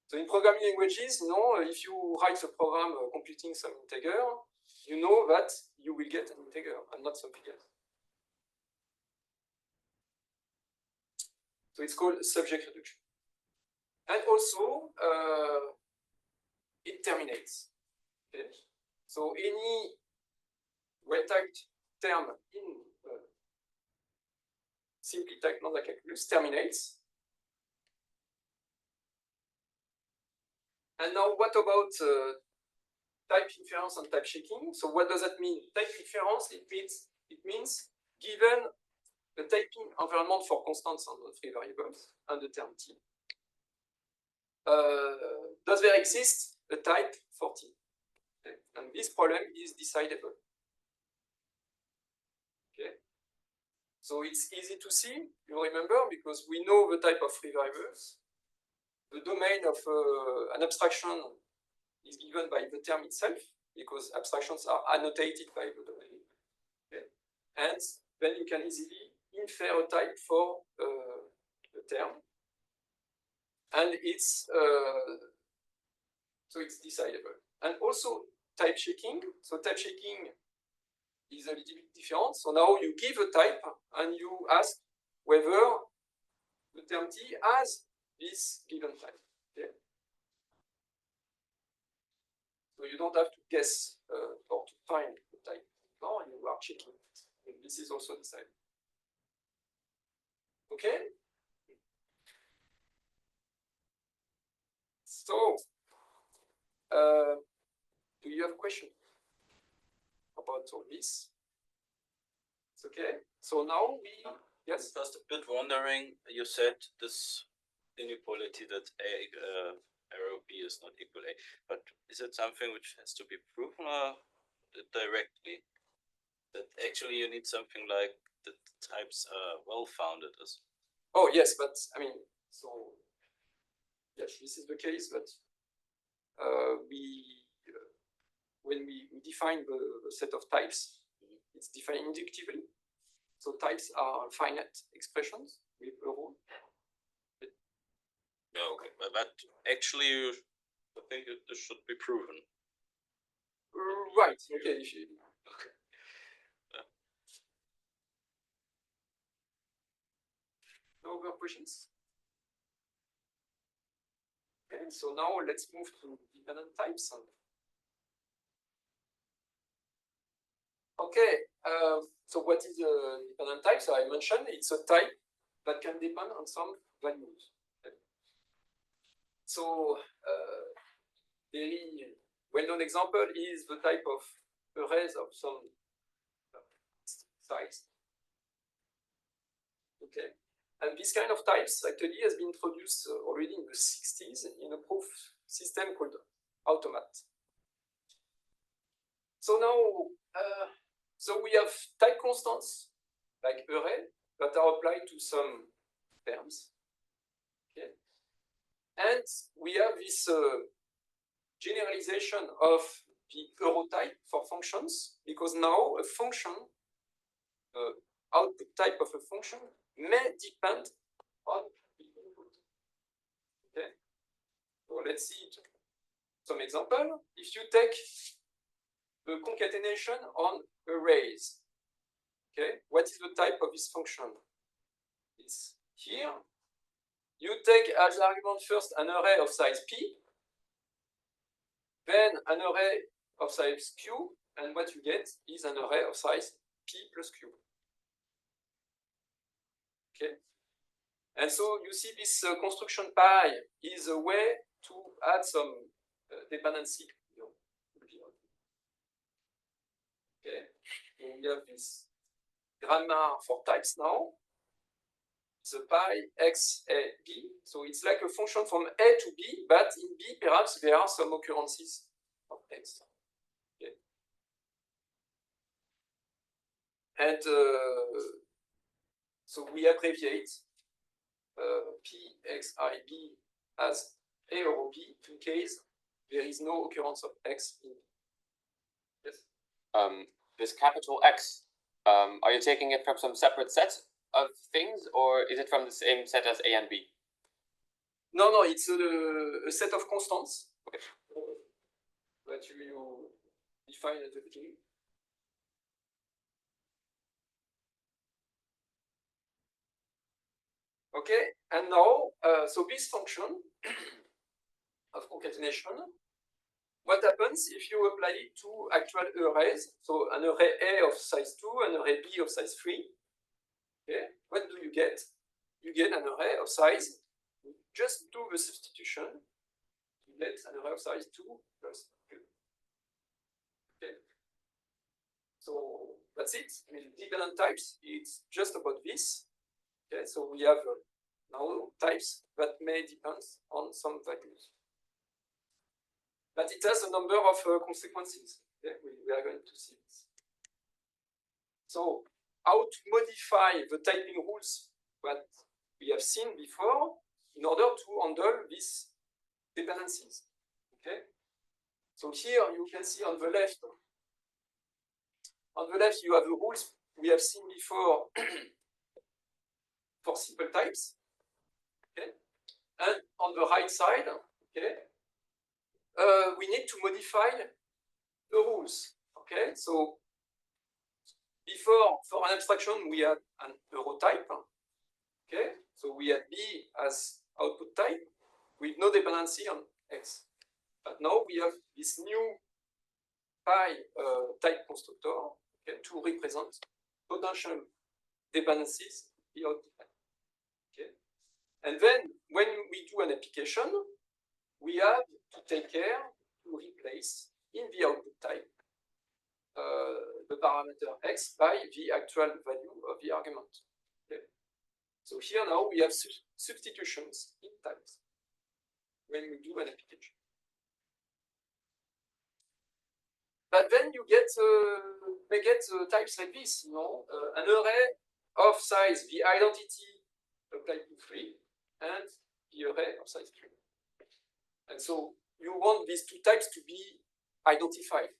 So in programming languages, you know, if you write a program computing some integer, you know that you will get an integer and not something else. So it's called subject reduction. And also, it terminates. Okay? So any well-typed term in simply typed lambda calculus terminates. And now what about type inference and type checking? So what does that mean? Type inference, it means given the typing environment for constants and free variables and the term t, does there exist a type for t? Okay. And this problem is decidable. Okay. So it's easy to see, you remember, because we know the type of free variables. The domain of an abstraction is given by the term itself, because abstractions are annotated by the domain. Okay. And then you can easily infer a type for the term. And it's so it's decidable. And also type checking. So type checking is a little bit different. So now you give a type and you ask whether the term t has this given type. Okay? So you don't have to guess or to find the type. No, you are checking it. And this is also decided. Okay? So, do you have a question about all this? It's okay. So now we, yes? Just a bit wondering, you said this inequality that arrow B is not equal A, but is it something which has to be proven directly? That actually you need something like the types are well-founded as. Oh, yes, but I mean, so, yes, this is the case, but when we define the set of types, it's defined inductively. So types are finite expressions with a rule. Yeah, okay, but actually, I think this should be proven. Right. Okay. Okay. No other questions? Okay. So now let's move to dependent types. Okay. So what is a dependent type? So I mentioned it's a type that can depend on some values. Okay. So very well-known example is the type of arrays of some size. Okay. And this kind of types actually has been introduced already in the 60s in a proof system called Automat. So now, so we have type constants like array that are applied to some terms. Okay. And we have this generalization of the euro type for functions, because now a function, output type of a function may depend on the input. Okay. So let's see it some example. If you take the concatenation on arrays, okay, what is the type of this function? It's here. You take as argument first an array of size p, then an array of size q, and what you get is an array of size p plus q. Okay, and so you see this construction pi is a way to add some dependency. Okay, and we have this grammar for types now. The pi x a b, so it's like a function from a to b, but in b perhaps there are some occurrences of x. Okay. And so we abbreviate p x I b as a or b in case there is no occurrence of x in b. Yes. This capital X, are you taking it from some separate set of things, or is it from the same set as A and B? No, no, it's a set of constants. Okay. That you define at the beginning. Okay, and now, so this function of concatenation, what happens if you apply it to actual arrays? So an array A of size 2, an array B of size 3. Okay, what do you get? You get an array of size. Just do the substitution. You get an array of size 2 plus 2. Okay. So that's it. I mean, dependent types, it's just about this. Okay, so we have now types that may depend on some values. But it has a number of consequences. Okay, we are going to see this. So how to modify the typing rules that we have seen before in order to handle these dependencies. Okay. So here you can see on the left. On the left you have the rules we have seen before for simple types. Okay. And on the right side, okay, we need to modify the rules. Okay. So before, for an abstraction, we had an euro type. Okay, so we had B as output type with no dependency on X. But now we have this new pi type constructor, okay, to represent potential dependencies in the output type. Okay, and then when we do an application, we have to take care to replace in the output type the parameter x by the actual value of the argument. Okay. So here now we have substitutions in types when we do an application. But then you get may get types like this, you know, an array of size the identity applied to 3 and the array of size 3. And so you want these two types to be identified.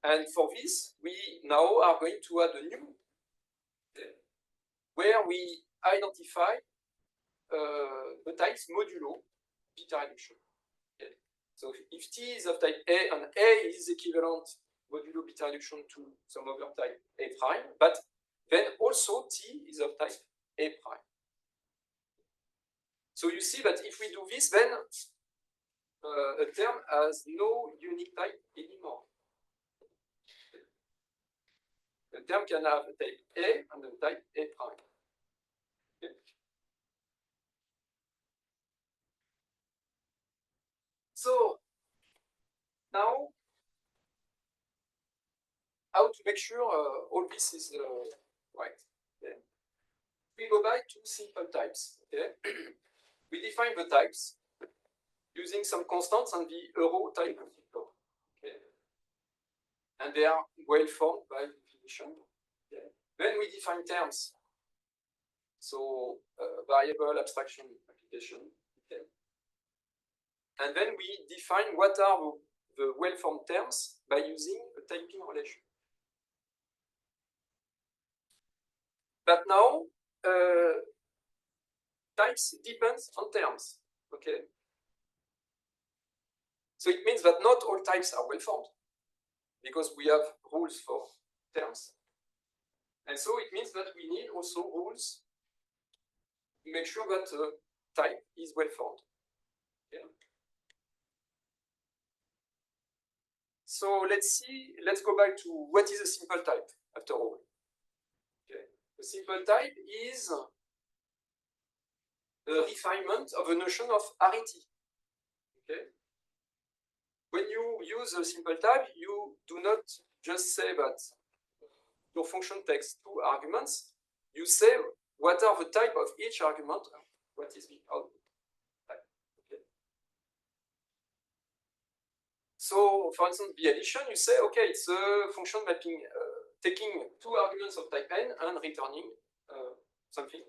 And for this, we now are going to add a new where we identify the types modulo beta reduction. Okay. So if T is of type A and A is equivalent modulo beta reduction to some other type A prime, but then also T is of type A prime. So you see that if we do this, then a term has no unique type anymore. The term can have a type A and a type A prime. Okay. So now, how to make sure all this is right? Okay. We go back to simple types. Okay. We define the types using some constants and the euro type constructor. Okay. And they are well formed by definition. Okay. Then we define terms. So variable abstraction application. Okay. And then we define what are the well-formed terms by using a typing relation. But now, types depends on terms. Okay. So it means that not all types are well formed because we have rules for terms. And so it means that we need also rules to make sure that type is well formed. Okay. So let's go back to what is a simple type after all. Okay. A simple type is a refinement of a notion of arity. Okay. When you use a simple type, you do not just say that your function takes two arguments. You say what are the type of each argument, what is the output type. Okay. So, for instance, the addition, you say, okay, it's a function mapping, taking two arguments of type n and returning something.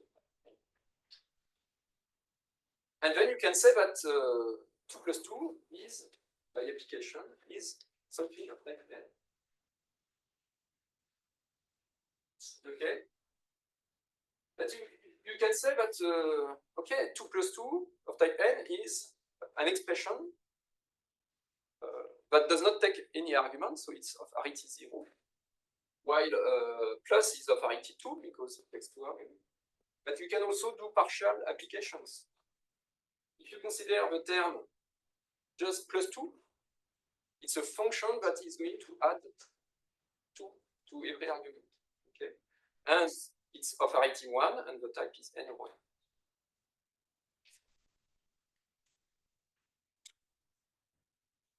And then you can say that 2 plus 2 is, by application, is something of type n. Okay. But you can say that, okay, 2 plus 2 of type n is an expression that does not take any argument, so it's of arity 0, while plus is of arity 2 because it takes two arguments. But you can also do partial applications. If you consider the term just plus 2, it's a function that is going to add 2 to every argument. Okay, and it's of arity 1, and the type is n1.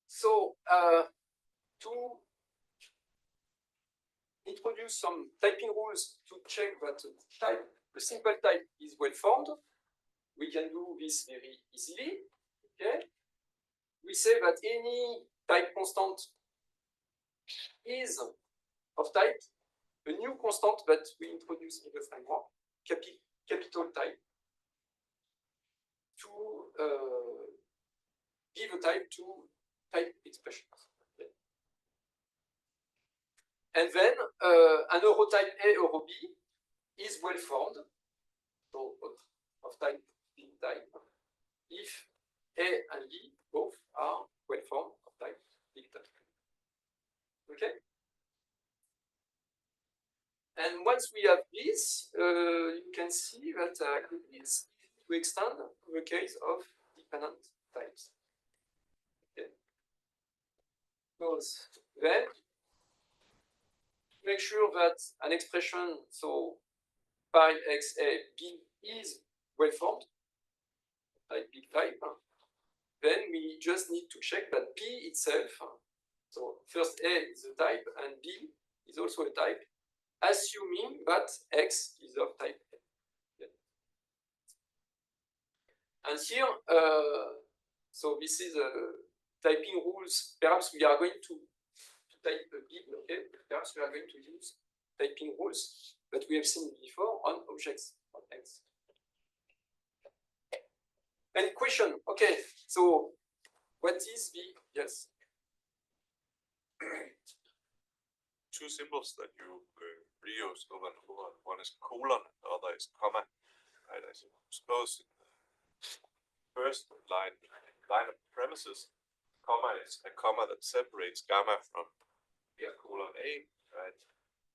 So to introduce some typing rules to check that the simple type is well formed, we can do this very easily. Okay, we say that any type constant is of type a new constant that we introduce in the framework, capital type, to give a type to type expressions. Okay. And then an eurotype A, euro B is well formed, so of type B type, if A and B both are well formed of type B type. Okay? And once we have this, you can see that it's to extend to the case of dependent types. Okay. Because then, make sure that an expression, so pi x a b is well formed, type big type, then we just need to check that b itself, so first a is a type and b is also a type, assuming that x is of type A. Okay. And here, so this is typing rules. Perhaps we are going to type a big, okay? Perhaps we are going to use typing rules that we have seen before on objects on X. Any question? Okay, so what is the, yes? Two symbols that you reuse over and over. One is colon, the other is comma. Right, I suppose first line of premises, comma is a comma that separates gamma from colon A, right?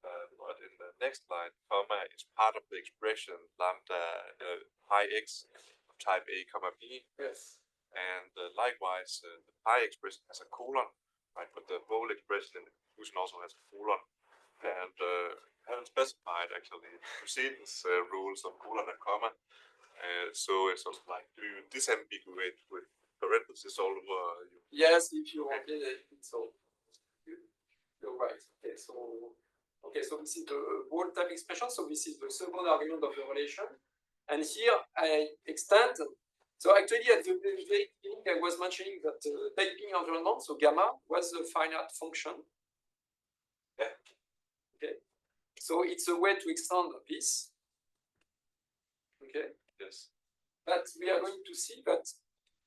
But in the next line, comma is part of the expression lambda pi x of type A, comma B. Yes. And likewise, the pi expression has a colon, right? But the whole expression in the conclusion also has a colon. And haven't specified actually precedence rules of colon and comma. So it's also like, do you disambiguate with parentheses all over? Yes, if you want it, so you're right. Okay, so this is the whole type expression. So this is the second argument of the relation. And here I extend. So actually, at the very beginning, I was mentioning that typing environment, so gamma, was a finite function. Yeah. Okay. So it's a way to extend this. Okay. Yes. But we are going to see that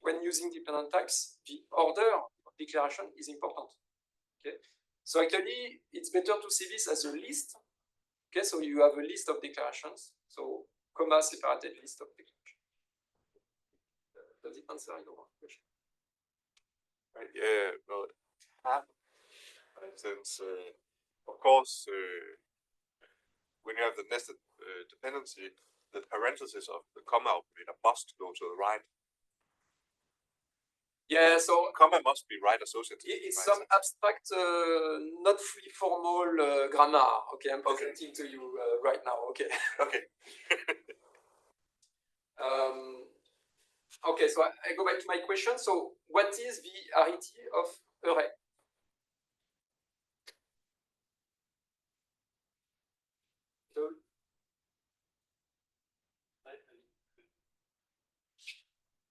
when using dependent types, the order of declaration is important. Okay. So actually, it's better to see this as a list. Okay, so you have a list of declarations. So comma separated list of declarations. Does it answer your question? Right, yeah, well, since, of course, when you have the nested dependency, the parentheses of the comma operator must go to the right. Yeah, so Comma must be right associated. it's right? some abstract, not fully formal grammar. Okay, I'm presenting to you right now. Okay. Okay. Okay, so I go back to my question. So, what is the arity of array? So,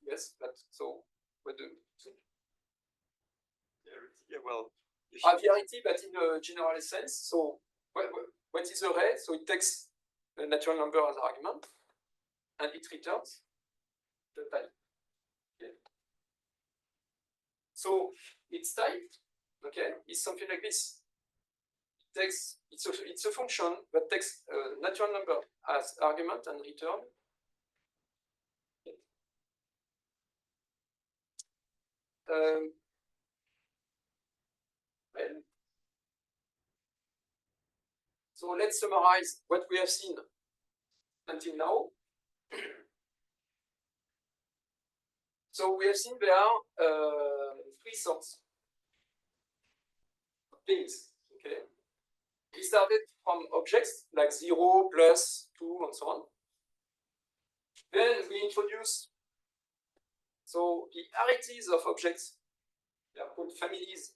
yes, but so what do? Yeah, well, The arity, but in a general sense. So, what is array? So it takes a natural number as argument, and it returns the type. Okay. So its type, okay, is something like this. It takes it's a function that takes a natural number as argument and return. Well, so let's summarize what we have seen until now. So we have seen there are three sorts of things. Okay, we started from objects like 0, plus, 2, and so on. Then we introduce so the arities of objects. They are called families,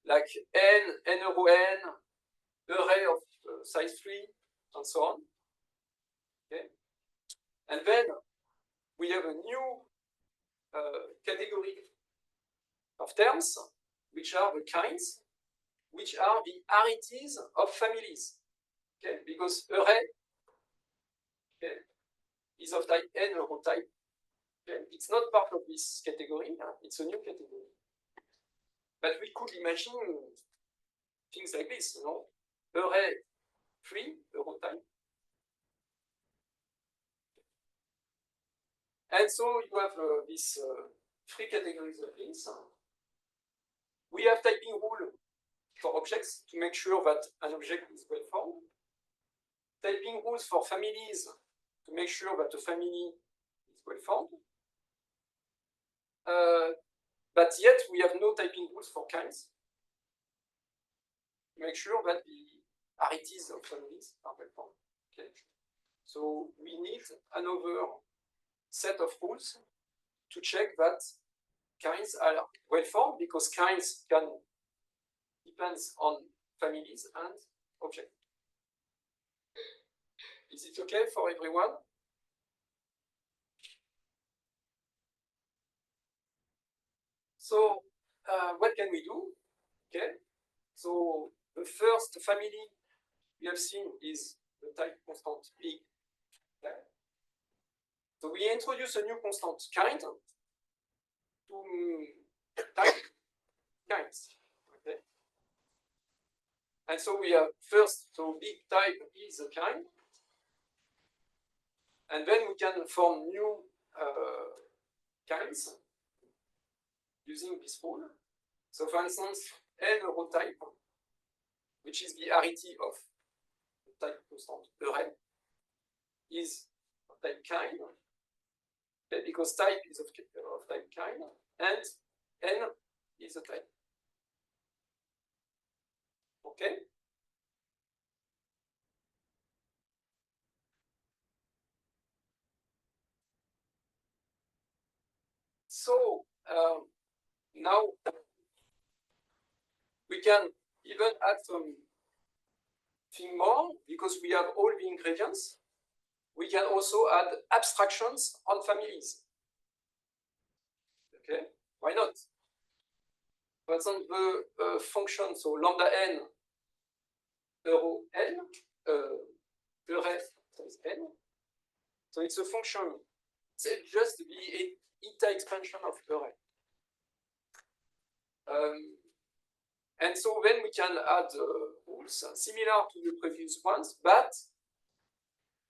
like n, n over n, array of size 3, and so on. Okay, and then we have a new category of terms, which are the kinds, which are the arities of families. Okay, because array, okay, is of type n euro type. Okay, it's not part of this category, it's a new category. But we could imagine things like this, you know, array 3 euro type. And so you have these three categories of things. We have typing rule for objects to make sure that an object is well formed. Typing rules for families to make sure that the family is well formed. But yet we have no typing rules for kinds to make sure that the arities of families are well formed. Okay. So we need another set of rules to check that kinds are well formed, because kinds can depends on families and objects. Is it okay for everyone? So what can we do? Okay, so the first family we have seen is the type constant big. Okay. So we introduce a new constant kind to type kinds. Okay. And so we have first, so big type is a kind. And then we can form new kinds using this rule. So for instance, n euro type, which is the arity of the type constant array, is of type kind, okay, because type is of type kind, and n is a type. Okay. So now we can even add something more, because we have all the ingredients. We can also add abstractions on families. Okay, why not? For example, the function, so lambda n euro n, the rest is n. So it's a function, it's just the eta expansion of array. And so then we can add rules similar to the previous ones, but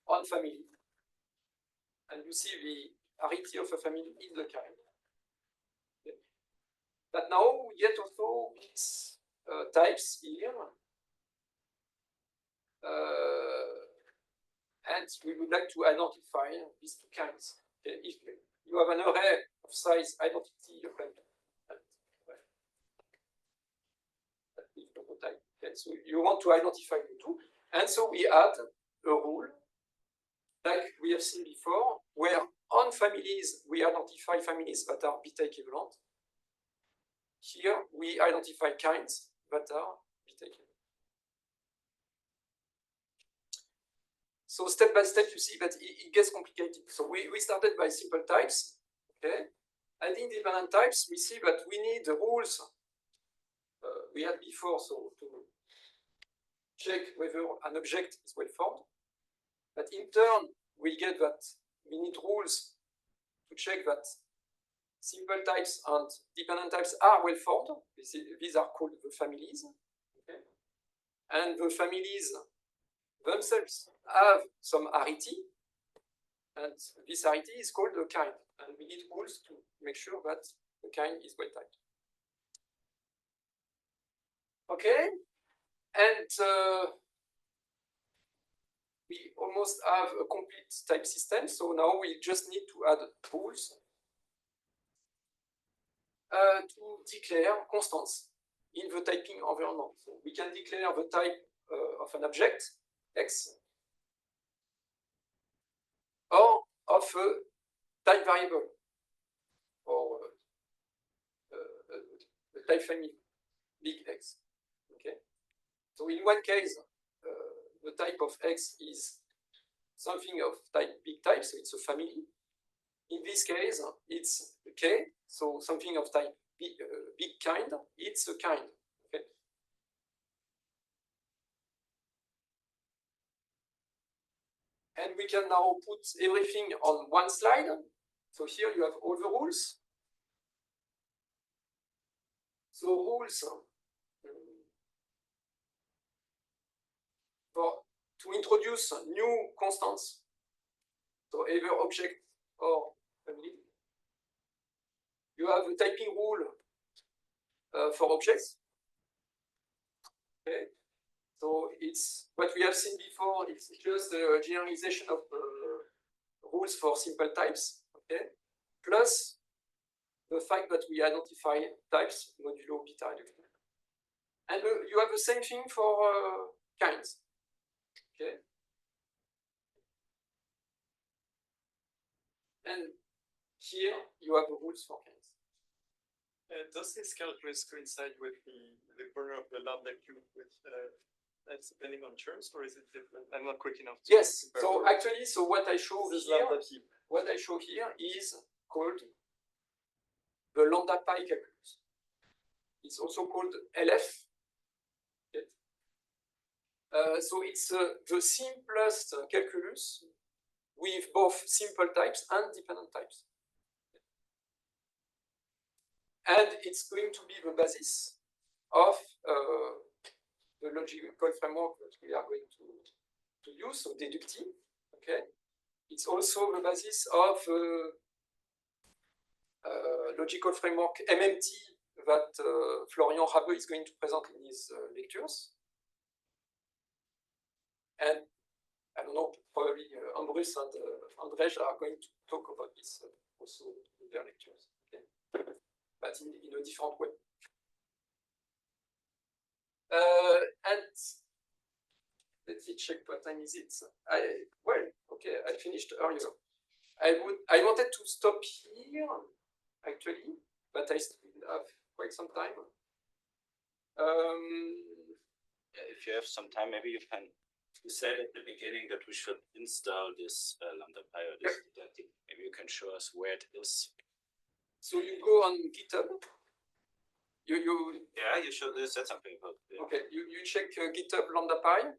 on family. And you see the arity of a family is the kind. Okay. But now we get also these types here. And we would like to identify these two kinds. Okay? If you have an array of size identity of type, okay? So you want to identify the two, and so we add a rule like we have seen before, where on families we identify families that are beta equivalent. Here we identify kinds that are beta equivalent. So step by step, you see that it gets complicated. So we started by simple types, okay? And in independent types, we see that we need the rules we had before, so to check whether an object is well formed. But in turn, we get that we need rules to check that simple types and dependent types are well formed. These are called the families, okay? And the families themselves have some arity, and this arity is called a kind, and we need rules to make sure that the kind is well typed. Okay, and we almost have a complete type system, so now we just need to add rules to declare constants in the typing environment. So we can declare the type of an object, X, or of a type variable, or a type family, big X. Okay. So in one case, the type of X is something of type big type, so it's a family. In this case, it's K, so something of type big kind, it's a kind. Okay. And we can now put everything on one slide. So here you have all the rules. So rules to introduce new constants, so either object or family. You have a typing rule for objects. Okay. So it's what we have seen before. It's just a generalization of rules for simple types. Okay. Plus the fact that we identify types modulo beta reductive. And you have the same thing for kinds. Okay. And here you have the rules for kinds. Does this calculus coincide with the corner of the lambda cube with that's depending on terms, or is it different? I'm not quick enough to Yes. So actually, so what I show here is called the lambda pi calculus. It's also called LF. Okay. So it's the simplest calculus with both simple types and dependent types. And it's going to be the basis of the logical framework that we are going to use, so deductive. Okay. It's also the basis of logical framework MMT that Florian Rabeux is going to present in his lectures. And I don't know, probably Ambrus and Andrzej are going to talk about this also in their lectures. Okay. But in a different way. And let me check what time is it. Well, okay, I finished earlier. I wanted to stop here actually, but I still have quite some time. If you have some time, maybe you can. You said at the beginning that we should install this lambda pi or this. Maybe you can show us where it is. So you go on GitHub. Yeah, you should. You said something about. Yeah. Okay, you check GitHub lambda pi,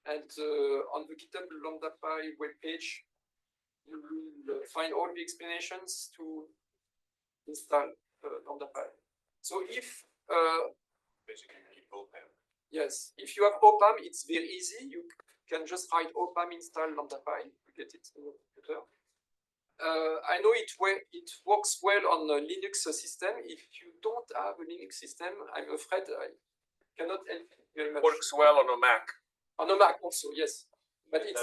and on the GitHub lambda pi webpage, you will find all the explanations to install lambda pi. So if Basically, you need OPAM. yes, if you have OPAM, it's very easy. You can just write OPAM install lambda pi. You get it in your computer. I know it works well on a Linux system. If you don't have a Linux system, I'm afraid I cannot help you very much. Works well on a Mac. On a Mac also, yes. But it's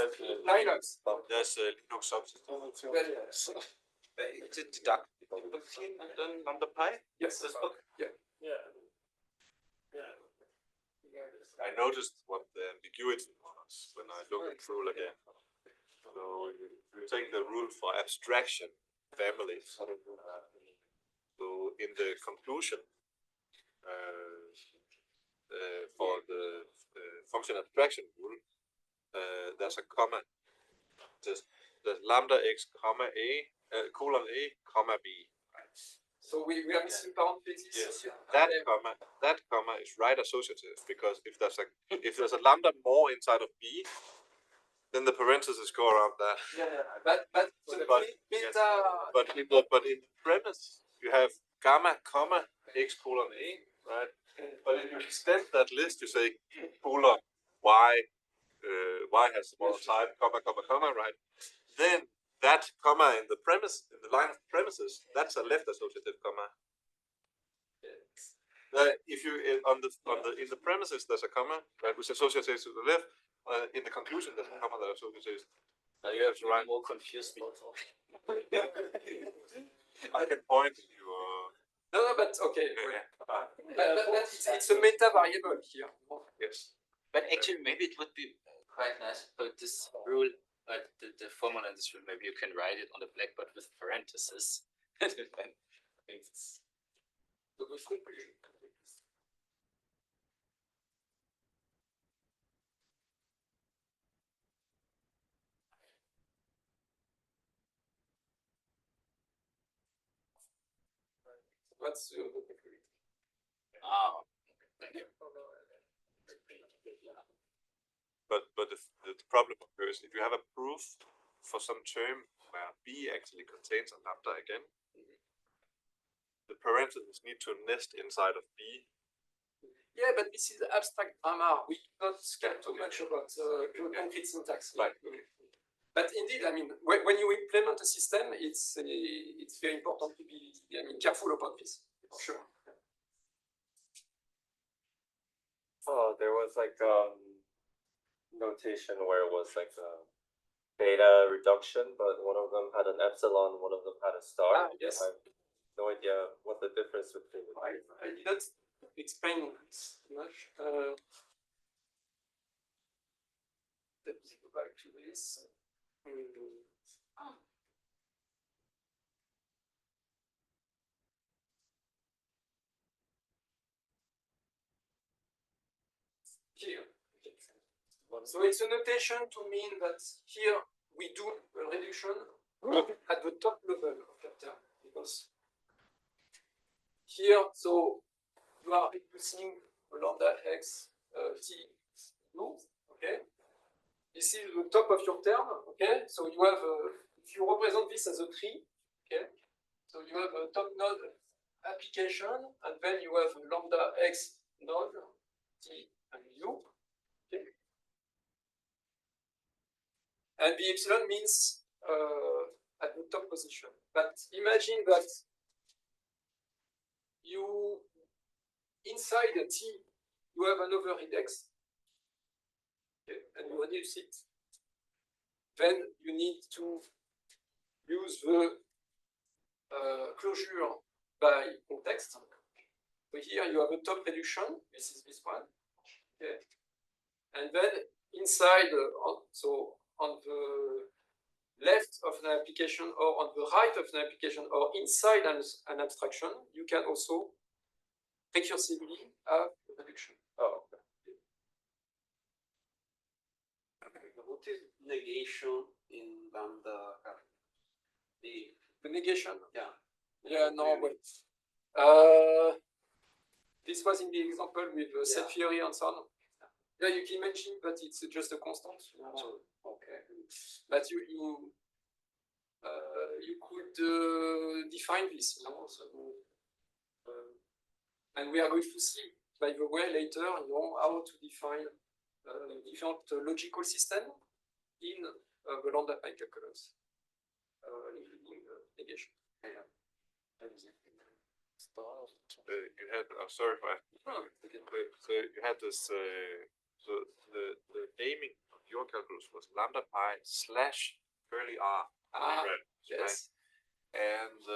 Linux. There's a Linux subsystem. Well, Is it deductible then on the Pi? yes. Yeah. I noticed what the ambiguity was when I looked at rule again. So you take the rule for abstraction family. So in the conclusion for the function abstraction rule, there's a comma. There's lambda x comma a colon a comma b. So we are missing parentheses. Yes. That comma is right associative, because if there's a lambda more inside of b, then the parentheses go around that. But the beta. But in the premise you have gamma comma x colon a, right? But if you extend that list, you say colon y has small type comma comma comma, right? Then that comma in the premise, in the line of premises, that's a left associative comma. If you in the premises there's a comma, right, which associates to the left. In the conclusion there's a comma that associates. You have to be more confused. I can point to you. No, but okay. But it's a meta variable here. Yes. But actually, maybe it would be quite nice. But this rule, the formula in this rule, maybe you can write it on the blackboard with parentheses. What's But the problem occurs if you have a proof for some term where b actually contains a lambda again. The parentheses need to nest inside of b. Yeah, but this is abstract grammar. We don't care too much about concrete syntax. Right. But indeed, I mean, when you implement a system, it's very important to be careful about this, for sure. Oh, there was like notation where it was like a beta reduction, but one of them had an epsilon, one of them had a star. Yes. I have no idea what the difference between the two. I didn't explain much. Let me go back to this. Here. So it's a notation to mean that here we do a reduction at the top level of the term, because here, so you are reducing lambda x t u, okay? This is the top of your term, okay? So you have, if you represent this as a tree, okay? So you have a top node application, and then you have lambda x node t and u, okay? And the epsilon means at the top position. But imagine that you, inside a T, you have another index, okay, and you reduce it. Then you need to use the closure by context. So here you have a top reduction, this is this one, okay. And then inside, so on the left of an application or on the right of an application or inside an abstraction, you can also recursively have a reduction. Oh, okay. What is negation in lambda? The negation? Yeah. Yeah, no, wait. This was in the example with set theory and so on. Yeah, you can imagine that it's just a constant. Okay. But you could define this, you know. So, and we are going to see, by the way, later, you know, how to define different logical system in the lambda pi calculus, negation. You had, sorry for asking. So you had this, so the naming of your calculus was lambda pi slash curly r. rewrite, right? Yes. And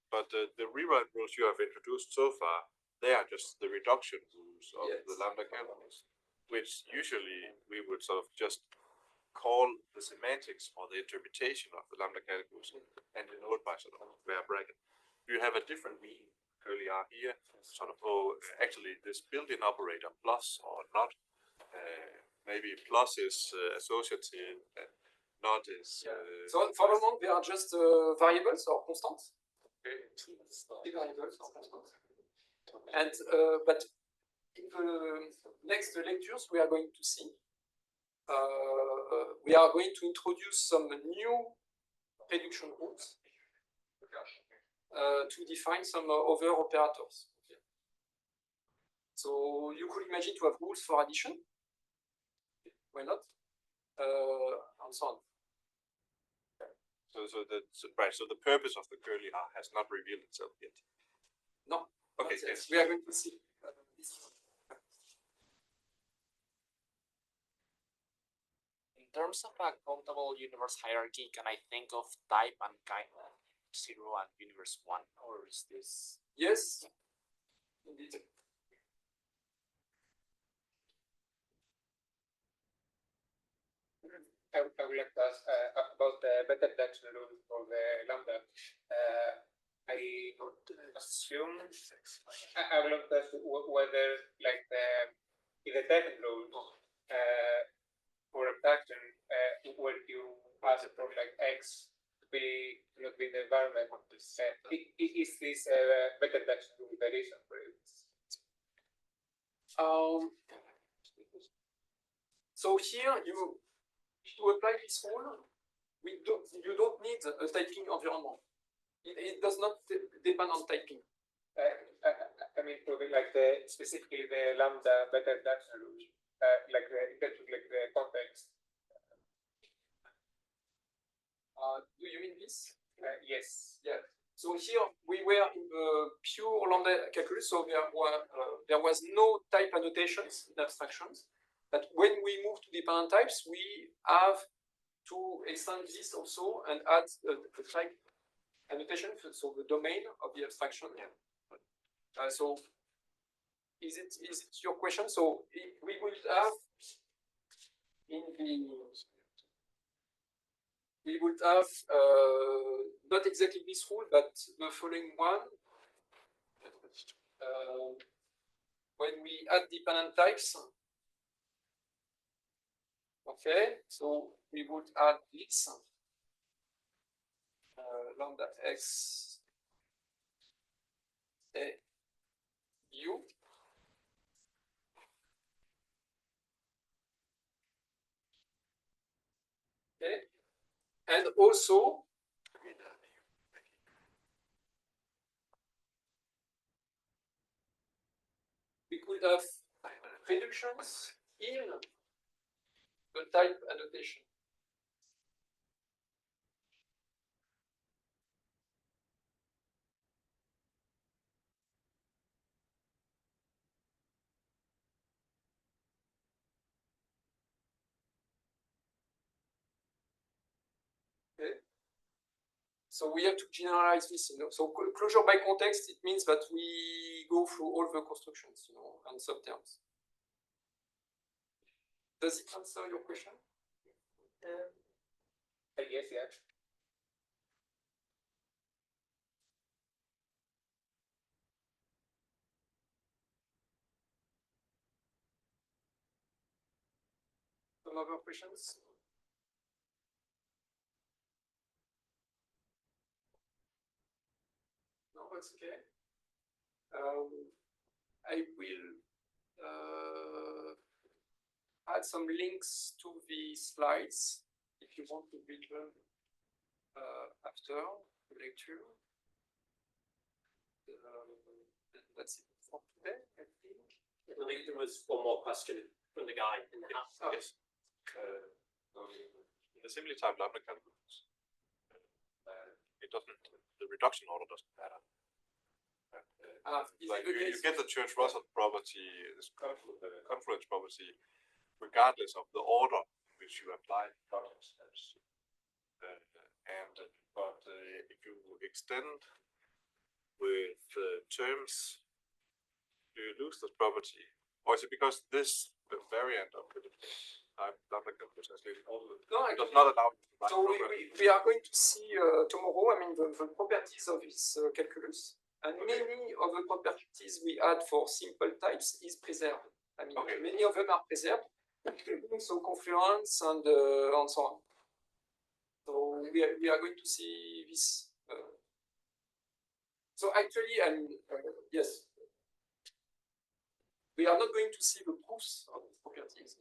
but the rewrite rules you have introduced so far, they are just the reduction rules of the lambda calculus, which usually we would sort of just call the semantics or the interpretation of the lambda calculus and denote by sort of a square bracket. You have a different meaning, curly r here, sort of, oh, actually this built-in operator plus or not, maybe plus is associative and not is. So for the moment, they are just variables or constants. Variables or constants. And but in the next lectures, we are going to see. We are going to introduce some new reduction rules to define some other operators. So you could imagine to have rules for addition. Why not? And so on. So the purpose of the curly r has not revealed itself yet. No. Okay. Yes. We are going to see. In terms of a countable universe hierarchy, can I think of type and kind 0 and universe 1, or is this? Yes, indeed. I would like to ask about the better deduction rule for the lambda. I assume I would like to ask whether, like, in the second rule for reduction, where you ask for like x to be not be in the environment, is this better deduction rule the reason for it? So here to apply this rule, you don't need a typing environment. It does not depend on typing. I mean, proving like specifically the lambda better deduction rule, like in terms of like the context. Do you mean this? Yes. Yeah. So here we were in the pure lambda calculus, so there was no type annotations in abstractions. But when we move to dependent types, we have to extend this also and add the type annotation, so the domain of the abstraction. So is it your question? So we will have not exactly this rule, but the following one. When we add dependent types, okay, so we would add this lambda x a u. Okay, and also we could have reductions in the type annotation. Okay. So we have to generalize this, So closure by context, it means that we go through all the constructions, and subterms. Does it answer your question? Yes, yeah. Some other questions? No, that's okay. I will add some links to the slides if you want to read them after the lecture. That's it for today, I think. I think there was one more question from the guy in the house. Oh. Yes. The simply type lambda calculus. it doesn't, the reduction order doesn't matter. Is Like it the you case? get the Church-Russell property, this confluence property, regardless of the order in which you apply project steps. But if you extend with terms, do you lose this property? Or is it because this variant of the lambda calculus has all the, No, it does not allow you to write So program? we are going to see tomorrow, I mean, the properties of this calculus. And many of the properties we add for simple types is preserved. I mean, many of them are preserved, including so confluence and so on. So we are going to see this. So actually, I mean, yes, we are not going to see the proofs of these properties.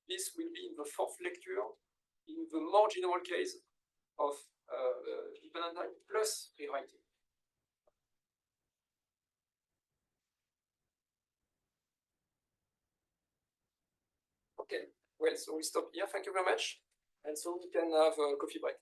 This will be in the fourth lecture, in the more general case of dependent type plus rewriting. Okay, well, so we stop here. Thank you very much. And so we can have a coffee break.